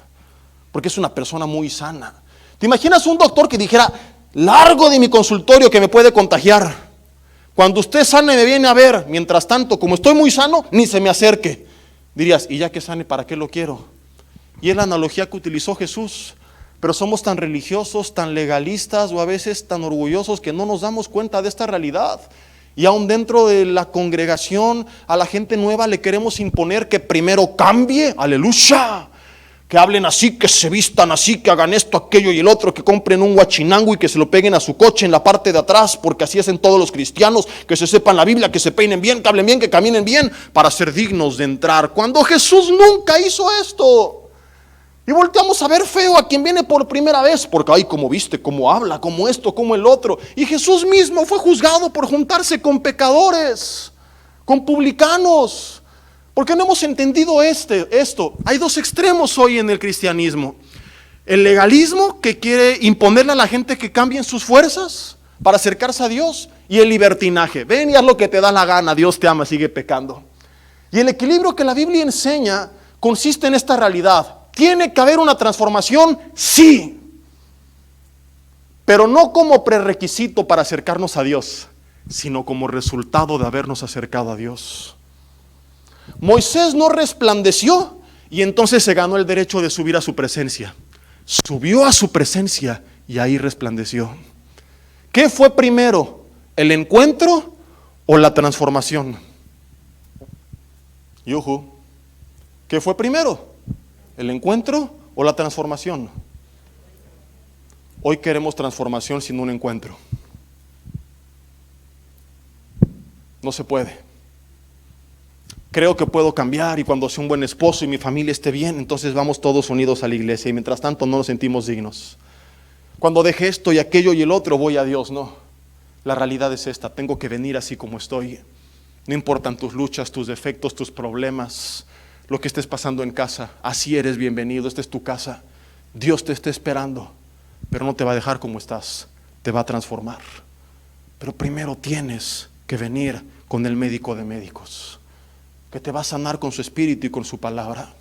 Porque es una persona muy sana. ¿Te imaginas un doctor que dijera, largo de mi consultorio que me puede contagiar? Cuando usted sane me viene a ver, mientras tanto, como estoy muy sano, ni se me acerque. Dirías, y ya que sane, ¿para qué lo quiero? Y es la analogía que utilizó Jesús. Pero somos tan religiosos, tan legalistas o a veces tan orgullosos que no nos damos cuenta de esta realidad. Y aún dentro de la congregación, a la gente nueva le queremos imponer que primero cambie, aleluya, que hablen así, que se vistan así, que hagan esto, aquello y el otro, que compren un guachinango y que se lo peguen a su coche en la parte de atrás, porque así hacen todos los cristianos, que se sepan la Biblia, que se peinen bien, que hablen bien, que caminen bien, para ser dignos de entrar. Cuando Jesús nunca hizo esto. Y volteamos a ver feo a quien viene por primera vez, porque ay, como viste, como habla, como esto, como el otro. Y Jesús mismo fue juzgado por juntarse con pecadores, con publicanos. ¿Por qué no hemos entendido esto? Hay dos extremos hoy en el cristianismo. El legalismo, que quiere imponerle a la gente que cambien sus fuerzas para acercarse a Dios, y el libertinaje. Ven y haz lo que te da la gana, Dios te ama, sigue pecando. Y el equilibrio que la Biblia enseña consiste en esta realidad. ¿Tiene que haber una transformación? Sí. Pero no como prerequisito para acercarnos a Dios, sino como resultado de habernos acercado a Dios. Moisés no resplandeció y entonces se ganó el derecho de subir a su presencia. Subió a su presencia y ahí resplandeció. ¿Qué fue primero? ¿El encuentro o la transformación? ¿Qué fue primero? ¿El encuentro o la transformación? Hoy queremos transformación sin un encuentro. No se puede. Creo que puedo cambiar y cuando sea un buen esposo y mi familia esté bien, entonces vamos todos unidos a la iglesia y mientras tanto no nos sentimos dignos. Cuando deje esto y aquello y el otro, voy a Dios. No, la realidad es esta, tengo que venir así como estoy. No importan tus luchas, tus defectos, tus problemas, lo que estés pasando en casa, así eres bienvenido, esta es tu casa. Dios te está esperando, pero no te va a dejar como estás, te va a transformar. Pero primero tienes que venir con el médico de médicos, que te va a sanar con su espíritu y con su palabra.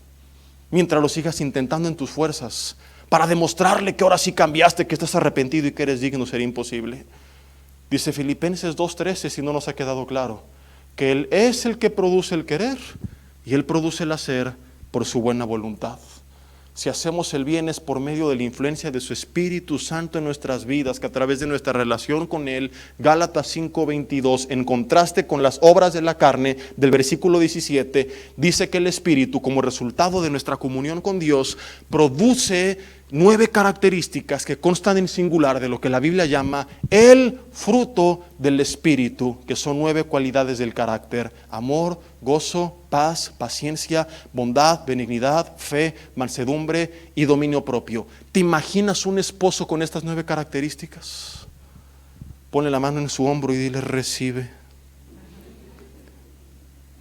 Mientras lo sigas intentando en tus fuerzas, para demostrarle que ahora sí cambiaste, que estás arrepentido y que eres digno, sería imposible. Dice Filipenses 2:13, si no nos ha quedado claro, que Él es el que produce el querer y Él produce el hacer por su buena voluntad. Si hacemos el bien es por medio de la influencia de su Espíritu Santo en nuestras vidas, que a través de nuestra relación con Él, Gálatas 5:22, en contraste con las obras de la carne, del versículo 17, dice que el Espíritu, como resultado de nuestra comunión con Dios, produce 9 características que constan en singular de lo que la Biblia llama el fruto del Espíritu, que son 9 cualidades del carácter: amor, gozo, paz, paciencia, bondad, benignidad, fe, mansedumbre y dominio propio. ¿Te imaginas un esposo con estas 9 características? Ponle la mano en su hombro y dile: recibe.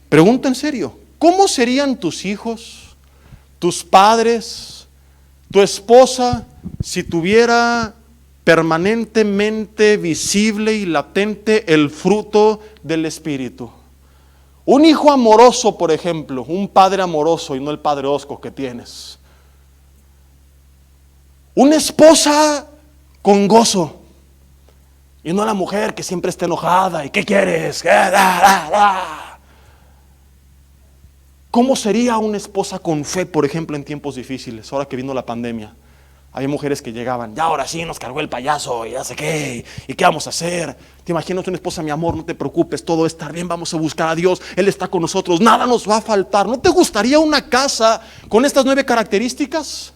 Pregunta en serio, ¿cómo serían tus hijos, tus padres, tu esposa, si tuviera permanentemente visible y latente el fruto del Espíritu? Un hijo amoroso, por ejemplo, un padre amoroso y no el padre hosco que tienes. Una esposa con gozo y no la mujer que siempre está enojada y ¿qué quieres? ¿Cómo sería una esposa con fe, por ejemplo, en tiempos difíciles? Ahora que vino la pandemia, había mujeres que llegaban, ya ahora sí nos cargó el payaso y ya sé qué, y qué vamos a hacer. Te imaginas una esposa: mi amor, no te preocupes, todo va a estar bien, vamos a buscar a Dios, Él está con nosotros, nada nos va a faltar. ¿No te gustaría una casa con estas 9 características?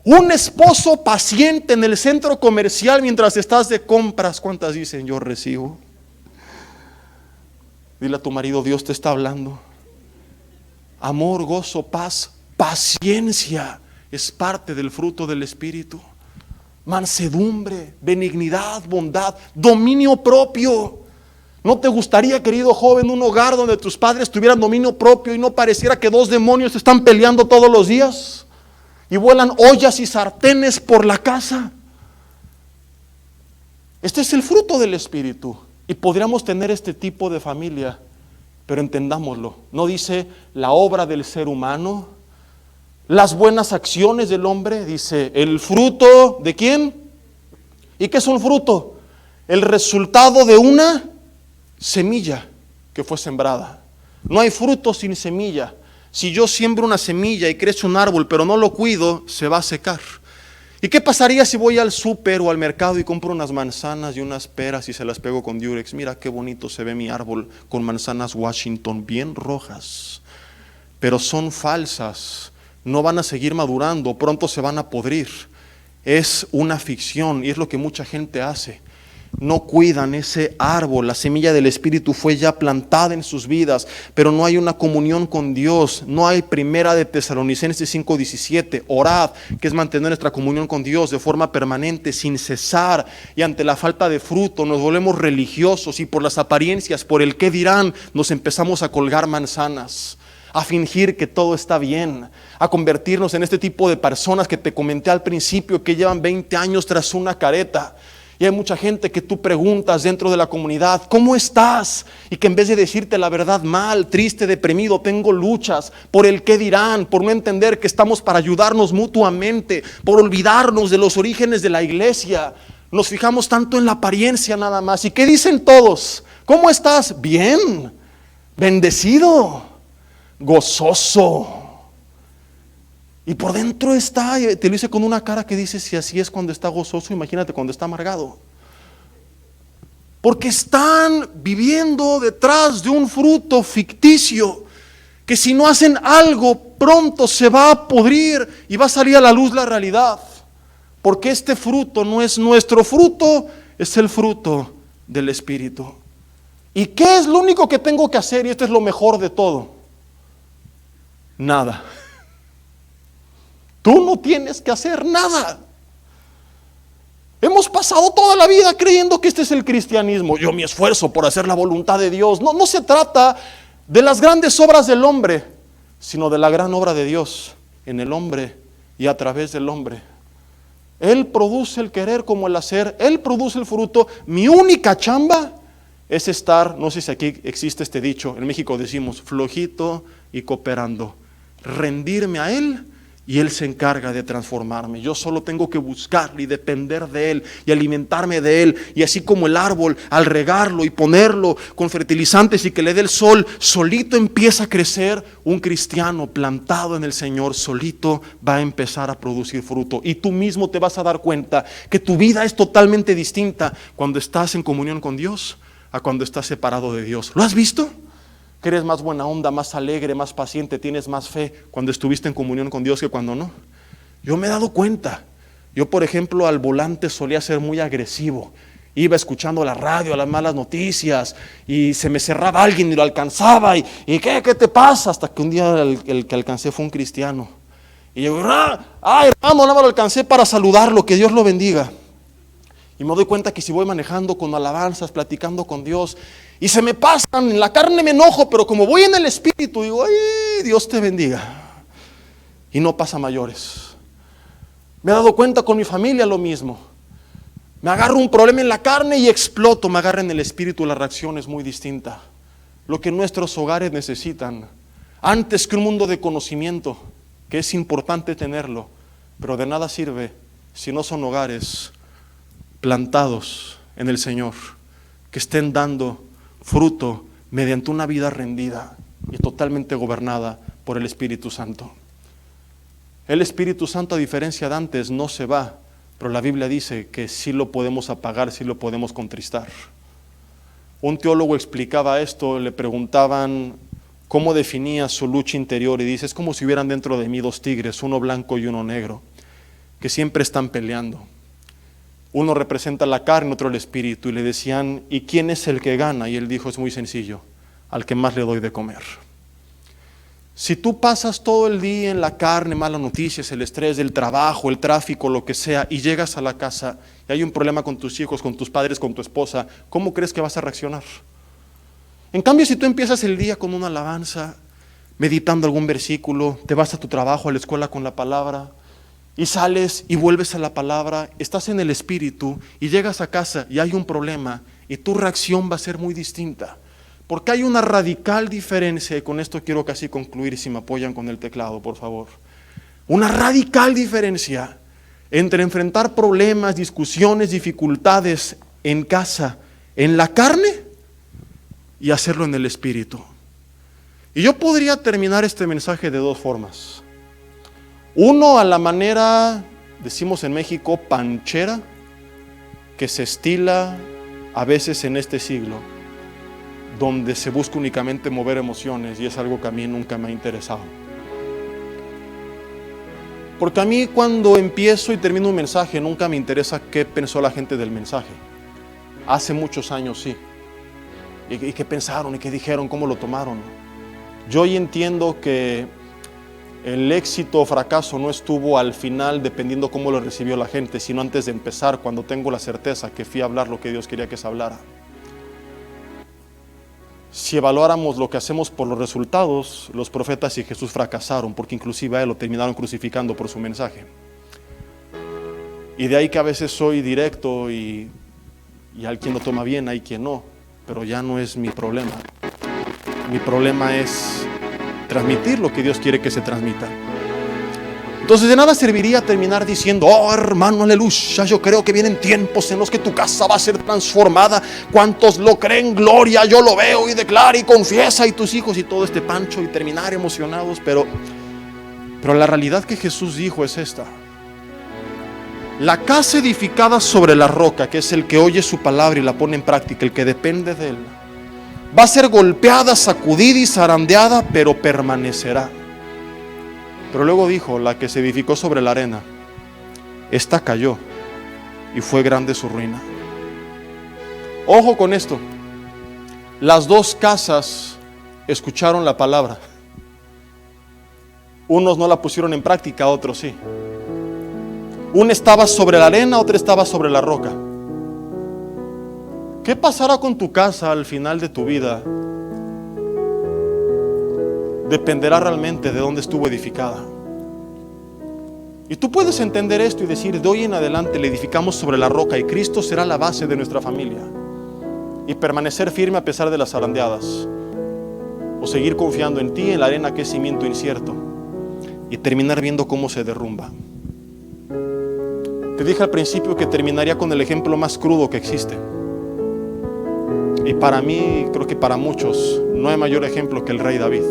Un esposo paciente en el centro comercial mientras estás de compras. ¿Cuántas dicen yo recibo? Dile a tu marido: Dios te está hablando. Amor, gozo, paz, paciencia es parte del fruto del Espíritu. Mansedumbre, benignidad, bondad, dominio propio. ¿No te gustaría, querido joven, un hogar donde tus padres tuvieran dominio propio y no pareciera que 2 demonios están peleando todos los días y vuelan ollas y sartenes por la casa? Este es el fruto del Espíritu y podríamos tener este tipo de familia. Pero entendámoslo, no dice la obra del ser humano, las buenas acciones del hombre, dice el fruto ¿de quién? ¿Y qué es un fruto? El resultado de una semilla que fue sembrada. No hay fruto sin semilla. Si yo siembro una semilla y crece un árbol pero no lo cuido, se va a secar. ¿Y qué pasaría si voy al súper o al mercado y compro unas manzanas y unas peras y se las pego con Durex? Mira qué bonito se ve mi árbol con manzanas Washington bien rojas, pero son falsas, no van a seguir madurando, pronto se van a podrir. Es una ficción y es lo que mucha gente hace. No cuidan ese árbol, la semilla del Espíritu fue ya plantada en sus vidas, pero no hay una comunión con Dios. No hay primera de Tesalonicenses 5:17, orad, que es mantener nuestra comunión con Dios de forma permanente, sin cesar, y ante la falta de fruto nos volvemos religiosos y por las apariencias, por el qué dirán, nos empezamos a colgar manzanas, a fingir que todo está bien, a convertirnos en este tipo de personas que te comenté al principio, que llevan 20 años tras una careta. Y hay mucha gente que tú preguntas dentro de la comunidad: ¿cómo estás? Y que en vez de decirte la verdad, mal, triste, deprimido, tengo luchas por el qué dirán, por no entender que estamos para ayudarnos mutuamente, por olvidarnos de los orígenes de la iglesia. Nos fijamos tanto en la apariencia nada más. ¿Y qué dicen todos? ¿Cómo estás? Bien, bendecido, gozoso. Y por dentro está, te lo hice con una cara que dice: si así es cuando está gozoso, imagínate cuando está amargado. Porque están viviendo detrás de un fruto ficticio, que si no hacen algo pronto se va a pudrir y va a salir a la luz la realidad. Porque este fruto no es nuestro fruto, es el fruto del Espíritu. ¿Y qué es lo único que tengo que hacer? Y esto es lo mejor de todo. Nada. Tú no tienes que hacer nada. Hemos pasado toda la vida creyendo que este es el cristianismo. Yo mi esfuerzo por hacer la voluntad de Dios. No se trata de las grandes obras del hombre, sino de la gran obra de Dios en el hombre y a través del hombre. Él produce el querer como el hacer. Él produce el fruto. Mi única chamba es estar, no sé si aquí existe este dicho, en México decimos flojito y cooperando. Rendirme a Él y Él se encarga de transformarme. Yo solo tengo que buscarle y depender de Él y alimentarme de Él. Y así como el árbol, al regarlo y ponerlo con fertilizantes y que le dé el sol, solito empieza a crecer. Un cristiano plantado en el Señor, solito va a empezar a producir fruto. Y tú mismo te vas a dar cuenta que tu vida es totalmente distinta cuando estás en comunión con Dios a cuando estás separado de Dios. ¿Lo has visto? Que eres más buena onda, más alegre, más paciente, tienes más fe cuando estuviste en comunión con Dios que cuando no. Yo me he dado cuenta. Yo, por ejemplo, al volante solía ser muy agresivo. Iba escuchando la radio, las malas noticias, y se me cerraba alguien y lo alcanzaba. ¿Y qué te pasa? Hasta que un día el que alcancé fue un cristiano. Y yo, hermano, nada más lo alcancé para saludarlo, que Dios lo bendiga. Y me doy cuenta que si voy manejando con alabanzas, platicando con Dios, y se me pasan, en la carne me enojo, pero como voy en el Espíritu, digo, ay, Dios te bendiga. Y no pasa mayores. Me he dado cuenta con mi familia lo mismo. Me agarro un problema en la carne y exploto, me agarra en el Espíritu, la reacción es muy distinta. Lo que nuestros hogares necesitan, antes que un mundo de conocimiento, que es importante tenerlo, pero de nada sirve si no son hogares plantados en el Señor, que estén dando fruto mediante una vida rendida y totalmente gobernada por el Espíritu Santo. El Espíritu Santo, a diferencia de antes, no se va, pero la Biblia dice que sí lo podemos apagar, sí lo podemos contristar. Un teólogo explicaba esto, le preguntaban cómo definía su lucha interior y dice, es como si hubieran dentro de mí dos tigres, uno blanco y uno negro, que siempre están peleando. Uno representa la carne, otro el espíritu. Y le decían, ¿y quién es el que gana? Y él dijo, es muy sencillo, al que más le doy de comer. Si tú pasas todo el día en la carne, malas noticias, el estrés del trabajo, el tráfico, lo que sea, y llegas a la casa y hay un problema con tus hijos, con tus padres, con tu esposa, ¿cómo crees que vas a reaccionar? En cambio, si tú empiezas el día con una alabanza, meditando algún versículo, te vas a tu trabajo, a la escuela con la palabra, y sales y vuelves a la palabra, estás en el Espíritu y llegas a casa y hay un problema y tu reacción va a ser muy distinta. Porque hay una radical diferencia, y con esto quiero casi concluir, si me apoyan con el teclado, por favor. Una radical diferencia entre enfrentar problemas, discusiones, dificultades en casa, en la carne, y hacerlo en el Espíritu. Y yo podría terminar este mensaje de dos formas. Uno, a la manera, decimos en México, panchera, que se estila a veces en este siglo, donde se busca únicamente mover emociones, y es algo que a mí nunca me ha interesado. Porque a mí, cuando empiezo y termino un mensaje, nunca me interesa qué pensó la gente del mensaje. Hace muchos años sí. ¿Y qué pensaron? ¿Y qué dijeron? ¿Cómo lo tomaron? Yo hoy entiendo que el éxito o fracaso no estuvo al final dependiendo cómo lo recibió la gente, sino antes de empezar, cuando tengo la certeza que fui a hablar lo que Dios quería que se hablara. Si evaluáramos lo que hacemos por los resultados, los profetas y Jesús fracasaron, porque inclusive a Él lo terminaron crucificando por su mensaje. Y de ahí que a veces soy directo y hay quien lo toma bien, hay quien no, pero ya no es mi problema. Mi problema es transmitir lo que Dios quiere que se transmita. Entonces de nada serviría terminar diciendo, oh hermano, aleluya, yo creo que vienen tiempos en los que tu casa va a ser transformada. ¿Cuántos lo creen? Gloria, yo lo veo y declara y confiesa, y tus hijos y todo este pancho, y terminar emocionados. Pero la realidad que Jesús dijo es esta: la casa edificada sobre la roca, que es el que oye su palabra y la pone en práctica, el que depende de Él, va a ser golpeada, sacudida y zarandeada, pero permanecerá. Pero luego dijo: la que se edificó sobre la arena, esta cayó, y fue grande su ruina. Ojo con esto. Las dos casas escucharon la palabra. Unos no la pusieron en práctica, otros sí. Una estaba sobre la arena, otra estaba sobre la roca. ¿Qué pasará con tu casa al final de tu vida? Dependerá realmente de dónde estuvo edificada. Y tú puedes entender esto y decir: de hoy en adelante le edificamos sobre la roca y Cristo será la base de nuestra familia. Y permanecer firme a pesar de las zarandeadas. O seguir confiando en ti, en la arena que es cimiento incierto. Y terminar viendo cómo se derrumba. Te dije al principio que terminaría con el ejemplo más crudo que existe. Y para mí, creo que para muchos, no hay mayor ejemplo que el rey David.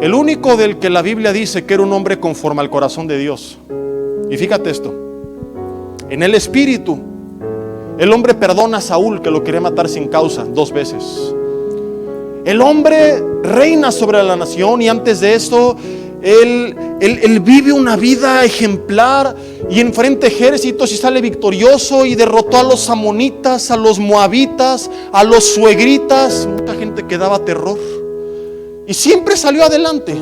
El único del que la Biblia dice que era un hombre conforme al corazón de Dios. Y fíjate esto: en el espíritu, el hombre perdona a Saúl, que lo quería matar sin causa, 2 veces. El hombre reina sobre la nación, y antes de esto él vive una vida ejemplar y enfrenta ejércitos y sale victorioso y derrotó a los amonitas, a los moabitas, a los suegritas, mucha gente que daba terror, y siempre salió adelante.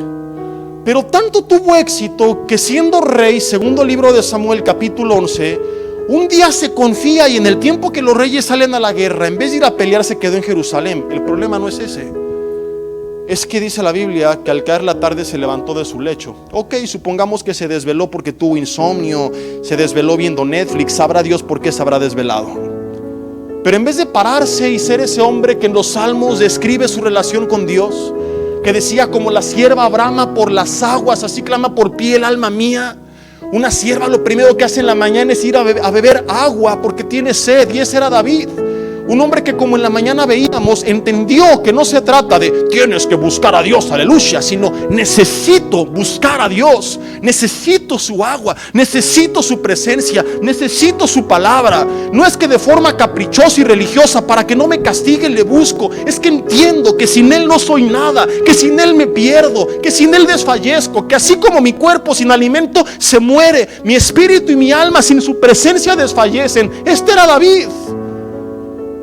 Pero tanto tuvo éxito que, siendo rey, segundo libro de Samuel capítulo 11, un día se confía, y en el tiempo que los reyes salen a la guerra, en vez de ir a pelear, se quedó en Jerusalén. El problema no es ese. Es que dice la Biblia que al caer la tarde se levantó de su lecho. Ok, supongamos que se desveló porque tuvo insomnio, se desveló viendo Netflix, sabrá Dios por qué se habrá desvelado. Pero en vez de pararse y ser ese hombre que en los salmos describe su relación con Dios, que decía: como la sierva brama por las aguas, así clama por ti el alma mía. Una sierva lo primero que hace en la mañana es ir a beber agua porque tiene sed, y ese era David. Un hombre que, como en la mañana veíamos, entendió que no se trata de tienes que buscar a Dios, aleluya, sino necesito buscar a Dios, necesito su agua, necesito su presencia, necesito su palabra. No es que de forma caprichosa y religiosa para que no me castigue le busco, es que entiendo que sin Él no soy nada, que sin Él me pierdo, que sin Él desfallezco, que así como mi cuerpo sin alimento se muere, mi espíritu y mi alma sin su presencia desfallecen. Este era David.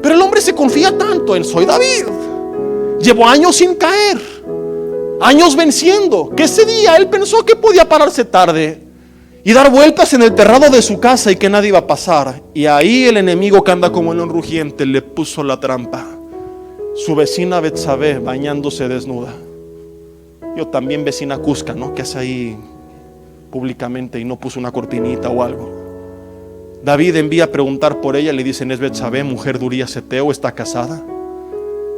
Pero el hombre se confía tanto en soy David. Llevo años sin caer, años venciendo, que ese día él pensó que podía pararse tarde y dar vueltas en el terrado de su casa y que nadie iba a pasar. Y ahí el enemigo, que anda como león rugiente, le puso la trampa. Su vecina Betsabé bañándose desnuda. Yo también, vecina Cusca, ¿no? Que hace ahí públicamente y no puso una cortinita o algo. David envía a preguntar por ella, le dicen: es Betsabé, mujer de Urías Eteo, está casada.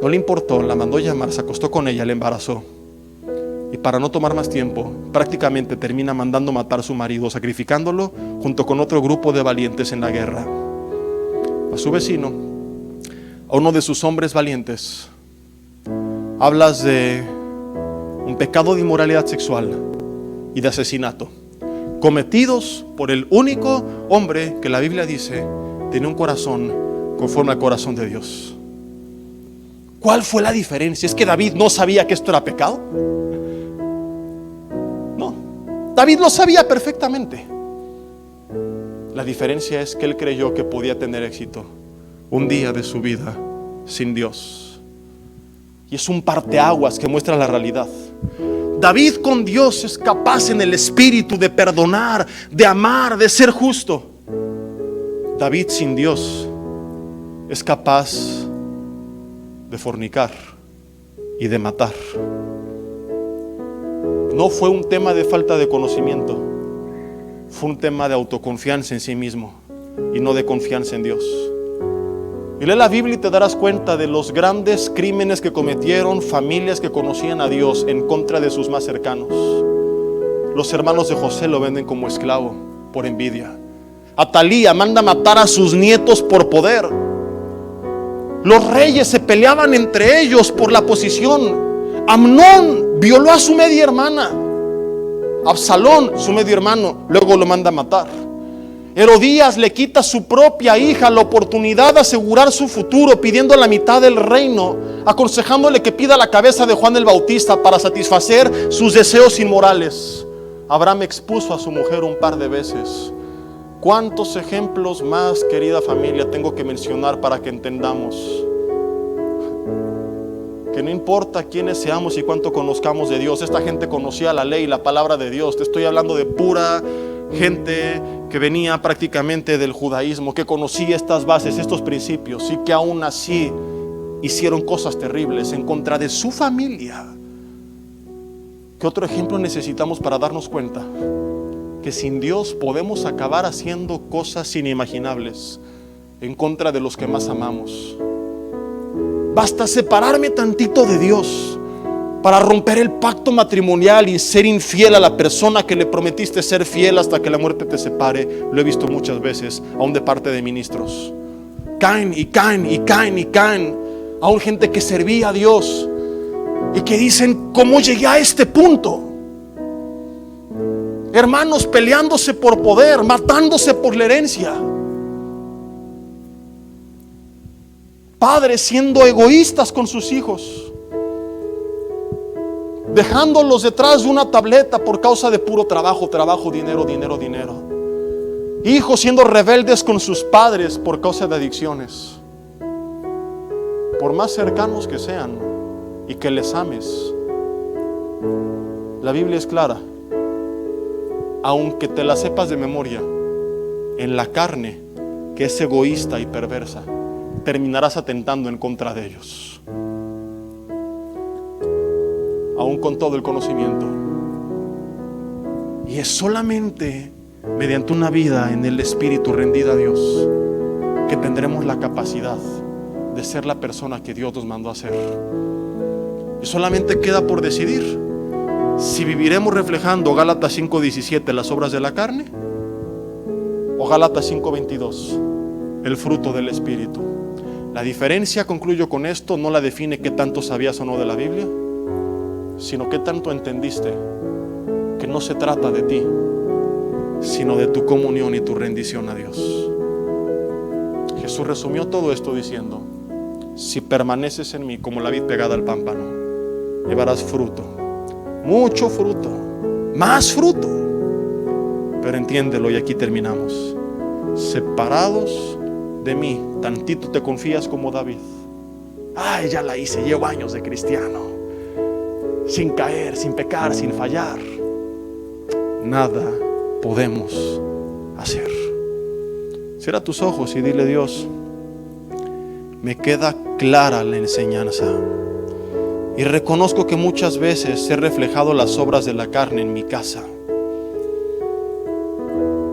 No le importó, la mandó llamar, se acostó con ella, le embarazó. Y para no tomar más tiempo, prácticamente termina mandando matar a su marido, sacrificándolo junto con otro grupo de valientes en la guerra. A su vecino, a uno de sus hombres valientes, hablas de un pecado de inmoralidad sexual y de asesinato, cometidos por el único hombre que la Biblia dice tiene un corazón conforme al corazón de Dios. ¿Cuál fue la diferencia? ¿Es que David no sabía que esto era pecado? No, David lo sabía perfectamente. La diferencia es que él creyó que podía tener éxito un día de su vida sin Dios. Y es un parteaguas que muestra la realidad. David con Dios es capaz en el espíritu de perdonar, de amar, de ser justo. David sin Dios es capaz de fornicar y de matar. No fue un tema de falta de conocimiento, fue un tema de autoconfianza en sí mismo y no de confianza en Dios. Y lee la Biblia y te darás cuenta de los grandes crímenes que cometieron familias que conocían a Dios en contra de sus más cercanos. Los hermanos de José lo venden como esclavo por envidia. Atalía manda matar a sus nietos por poder. Los reyes se peleaban entre ellos por la posición. Amnón violó a su media hermana. Absalón, su medio hermano, luego lo manda a matar. Herodías le quita a su propia hija la oportunidad de asegurar su futuro, pidiendo la mitad del reino, aconsejándole que pida la cabeza de Juan el Bautista para satisfacer sus deseos inmorales. Abraham expuso a su mujer un par de veces. ¿Cuántos ejemplos más, querida familia, tengo que mencionar para que entendamos que no importa quiénes seamos y cuánto conozcamos de Dios? Esta gente conocía la ley y la palabra de Dios. Te estoy hablando de pura gente que venía prácticamente del judaísmo, que conocía estas bases, estos principios, y que aún así hicieron cosas terribles en contra de su familia. ¿Qué otro ejemplo necesitamos para darnos cuenta que sin Dios podemos acabar haciendo cosas inimaginables en contra de los que más amamos? Basta separarme tantito de Dios para romper el pacto matrimonial y ser infiel a la persona que le prometiste ser fiel hasta que la muerte te separe. Lo he visto muchas veces, aún de parte de ministros. Caen y caen y caen y caen. Aún gente que servía a Dios y que dicen: ¿cómo llegué a este punto? Hermanos peleándose por poder, matándose por la herencia. Padres siendo egoístas con sus hijos, dejándolos detrás de una tableta por causa de puro trabajo, dinero. Hijos siendo rebeldes con sus padres por causa de adicciones. Por más cercanos que sean y que les ames, la Biblia es clara. Aunque te la sepas de memoria, en la carne, que es egoísta y perversa, terminarás atentando en contra de ellos, aún con todo el conocimiento. Y es solamente mediante una vida en el Espíritu rendida a Dios que tendremos la capacidad de ser la persona que Dios nos mandó a ser. Y solamente queda por decidir si viviremos reflejando Gálatas 5:17, las obras de la carne, o Gálatas 5:22, el fruto del Espíritu. La diferencia, concluyo con esto, no la define qué tanto sabías o no de la Biblia, sino qué tanto entendiste que no se trata de ti, sino de tu comunión y tu rendición a Dios. Jesús resumió todo esto diciendo: si permaneces en mí como la vid pegada al pámpano, llevarás fruto, mucho fruto, más fruto. Pero entiéndelo, y aquí terminamos: separados de mí, tantito te confías como David. Ay, ya la hice, llevo años de cristiano, sin caer, sin pecar, sin fallar. Nada podemos hacer. Cierra tus ojos y dile: Dios, me queda clara la enseñanza y reconozco que muchas veces he reflejado las obras de la carne en mi casa.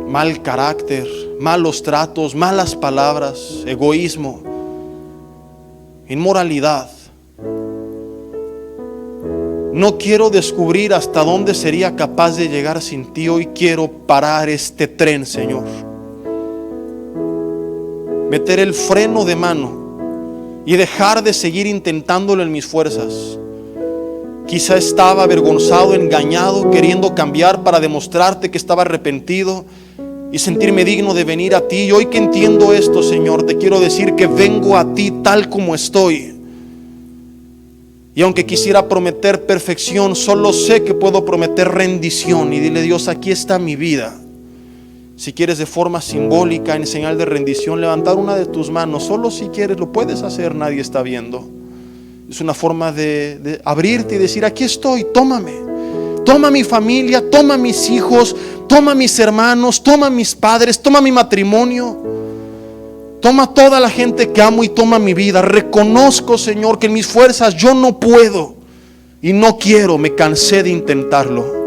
Mal carácter, malos tratos, malas palabras, egoísmo, inmoralidad. No quiero descubrir hasta dónde sería capaz de llegar sin ti. Hoy quiero parar este tren, Señor. Meter el freno de mano y dejar de seguir intentándolo en mis fuerzas. Quizá estaba avergonzado, engañado, queriendo cambiar para demostrarte que estaba arrepentido y sentirme digno de venir a ti. Y hoy que entiendo esto, Señor, te quiero decir que vengo a ti tal como estoy. Y aunque quisiera prometer perfección, solo sé que puedo prometer rendición. Y dile: Dios, aquí está mi vida. Si quieres, de forma simbólica, en señal de rendición, levantar una de tus manos. Solo si quieres, lo puedes hacer, nadie está viendo. Es una forma de abrirte y decir: aquí estoy, tómame. Toma mi familia, toma mis hijos, toma mis hermanos, toma mis padres, toma mi matrimonio, toma toda la gente que amo y toma mi vida. Reconozco, Señor, que en mis fuerzas yo no puedo y no quiero, me cansé de intentarlo.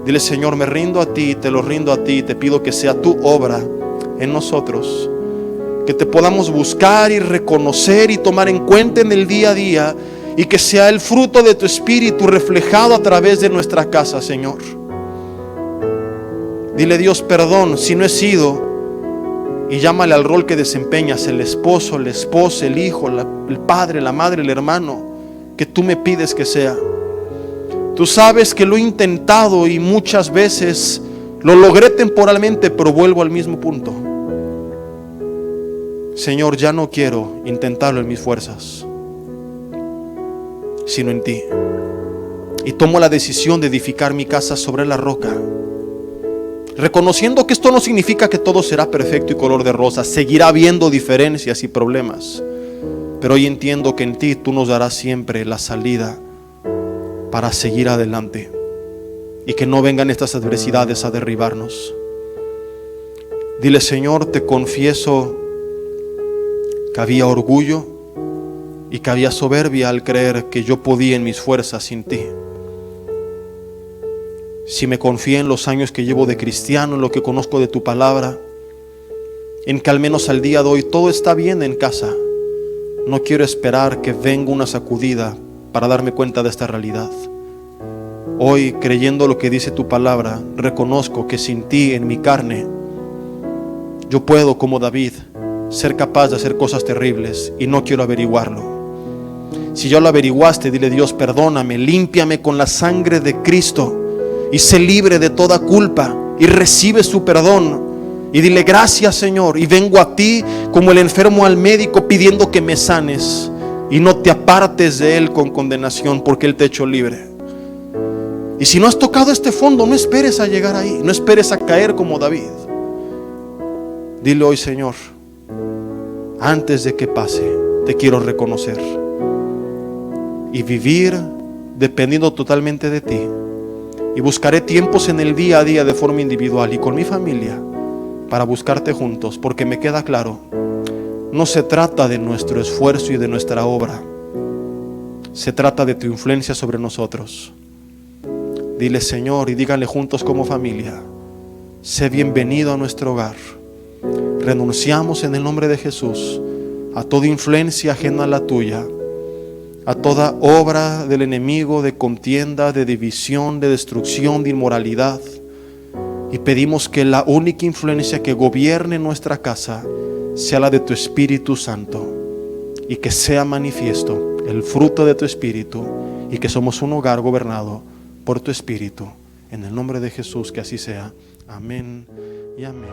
Dile: Señor, me rindo a ti, te lo rindo a ti, te pido que sea tu obra en nosotros, que te podamos buscar y reconocer y tomar en cuenta en el día a día, y que sea el fruto de tu Espíritu reflejado a través de nuestra casa, Señor. Dile: Dios, perdón si no he sido, y llámale al rol que desempeñas, el esposo, la esposa, el hijo, el padre, la madre, el hermano, que tú me pides que sea. Tú sabes que lo he intentado y muchas veces Lo logré temporalmente, pero vuelvo al mismo punto. Señor, ya no quiero intentarlo en mis fuerzas, sino en ti. Y tomo la decisión de edificar mi casa sobre la roca, reconociendo que esto no significa que todo será perfecto y color de rosa. Seguirá habiendo diferencias y problemas, pero hoy entiendo que en ti tú nos darás siempre la salida para seguir adelante, y que no vengan estas adversidades a derribarnos. Dile: Señor, te confieso que había orgullo y que había soberbia al creer que yo podía en mis fuerzas sin ti. Si me confié en los años que llevo de cristiano, en lo que conozco de tu palabra, en que al menos al día de hoy todo está bien en casa, no quiero esperar que venga una sacudida para darme cuenta de esta realidad. Hoy, creyendo lo que dice tu palabra, reconozco que sin ti en mi carne, yo puedo, como David, ser capaz de hacer cosas terribles, y no quiero averiguarlo. Si ya lo averiguaste, dile: Dios, perdóname, límpiame con la sangre de Cristo y sé libre de toda culpa, y recibe su perdón. Y dile: gracias, Señor, y vengo a ti como el enfermo al médico pidiendo que me sanes, y no te apartes de él con condenación, porque él te echó libre. Y si no has tocado este fondo, no esperes a llegar ahí, no esperes a caer como David. Dile hoy: Señor, antes de que pase, te quiero reconocer y vivir dependiendo totalmente de ti. Y buscaré tiempos en el día a día de forma individual y con mi familia para buscarte juntos, porque me queda claro, no se trata de nuestro esfuerzo y de nuestra obra, se trata de tu influencia sobre nosotros. Dile: Señor, y díganle juntos como familia: sé bienvenido a nuestro hogar. Renunciamos en el nombre de Jesús a toda influencia ajena a la tuya, a toda obra del enemigo de contienda, de división, de destrucción, de inmoralidad. Y pedimos que la única influencia que gobierne nuestra casa sea la de tu Espíritu Santo, y que sea manifiesto el fruto de tu Espíritu, y que somos un hogar gobernado por tu Espíritu. En el nombre de Jesús, que así sea. Amén y amén.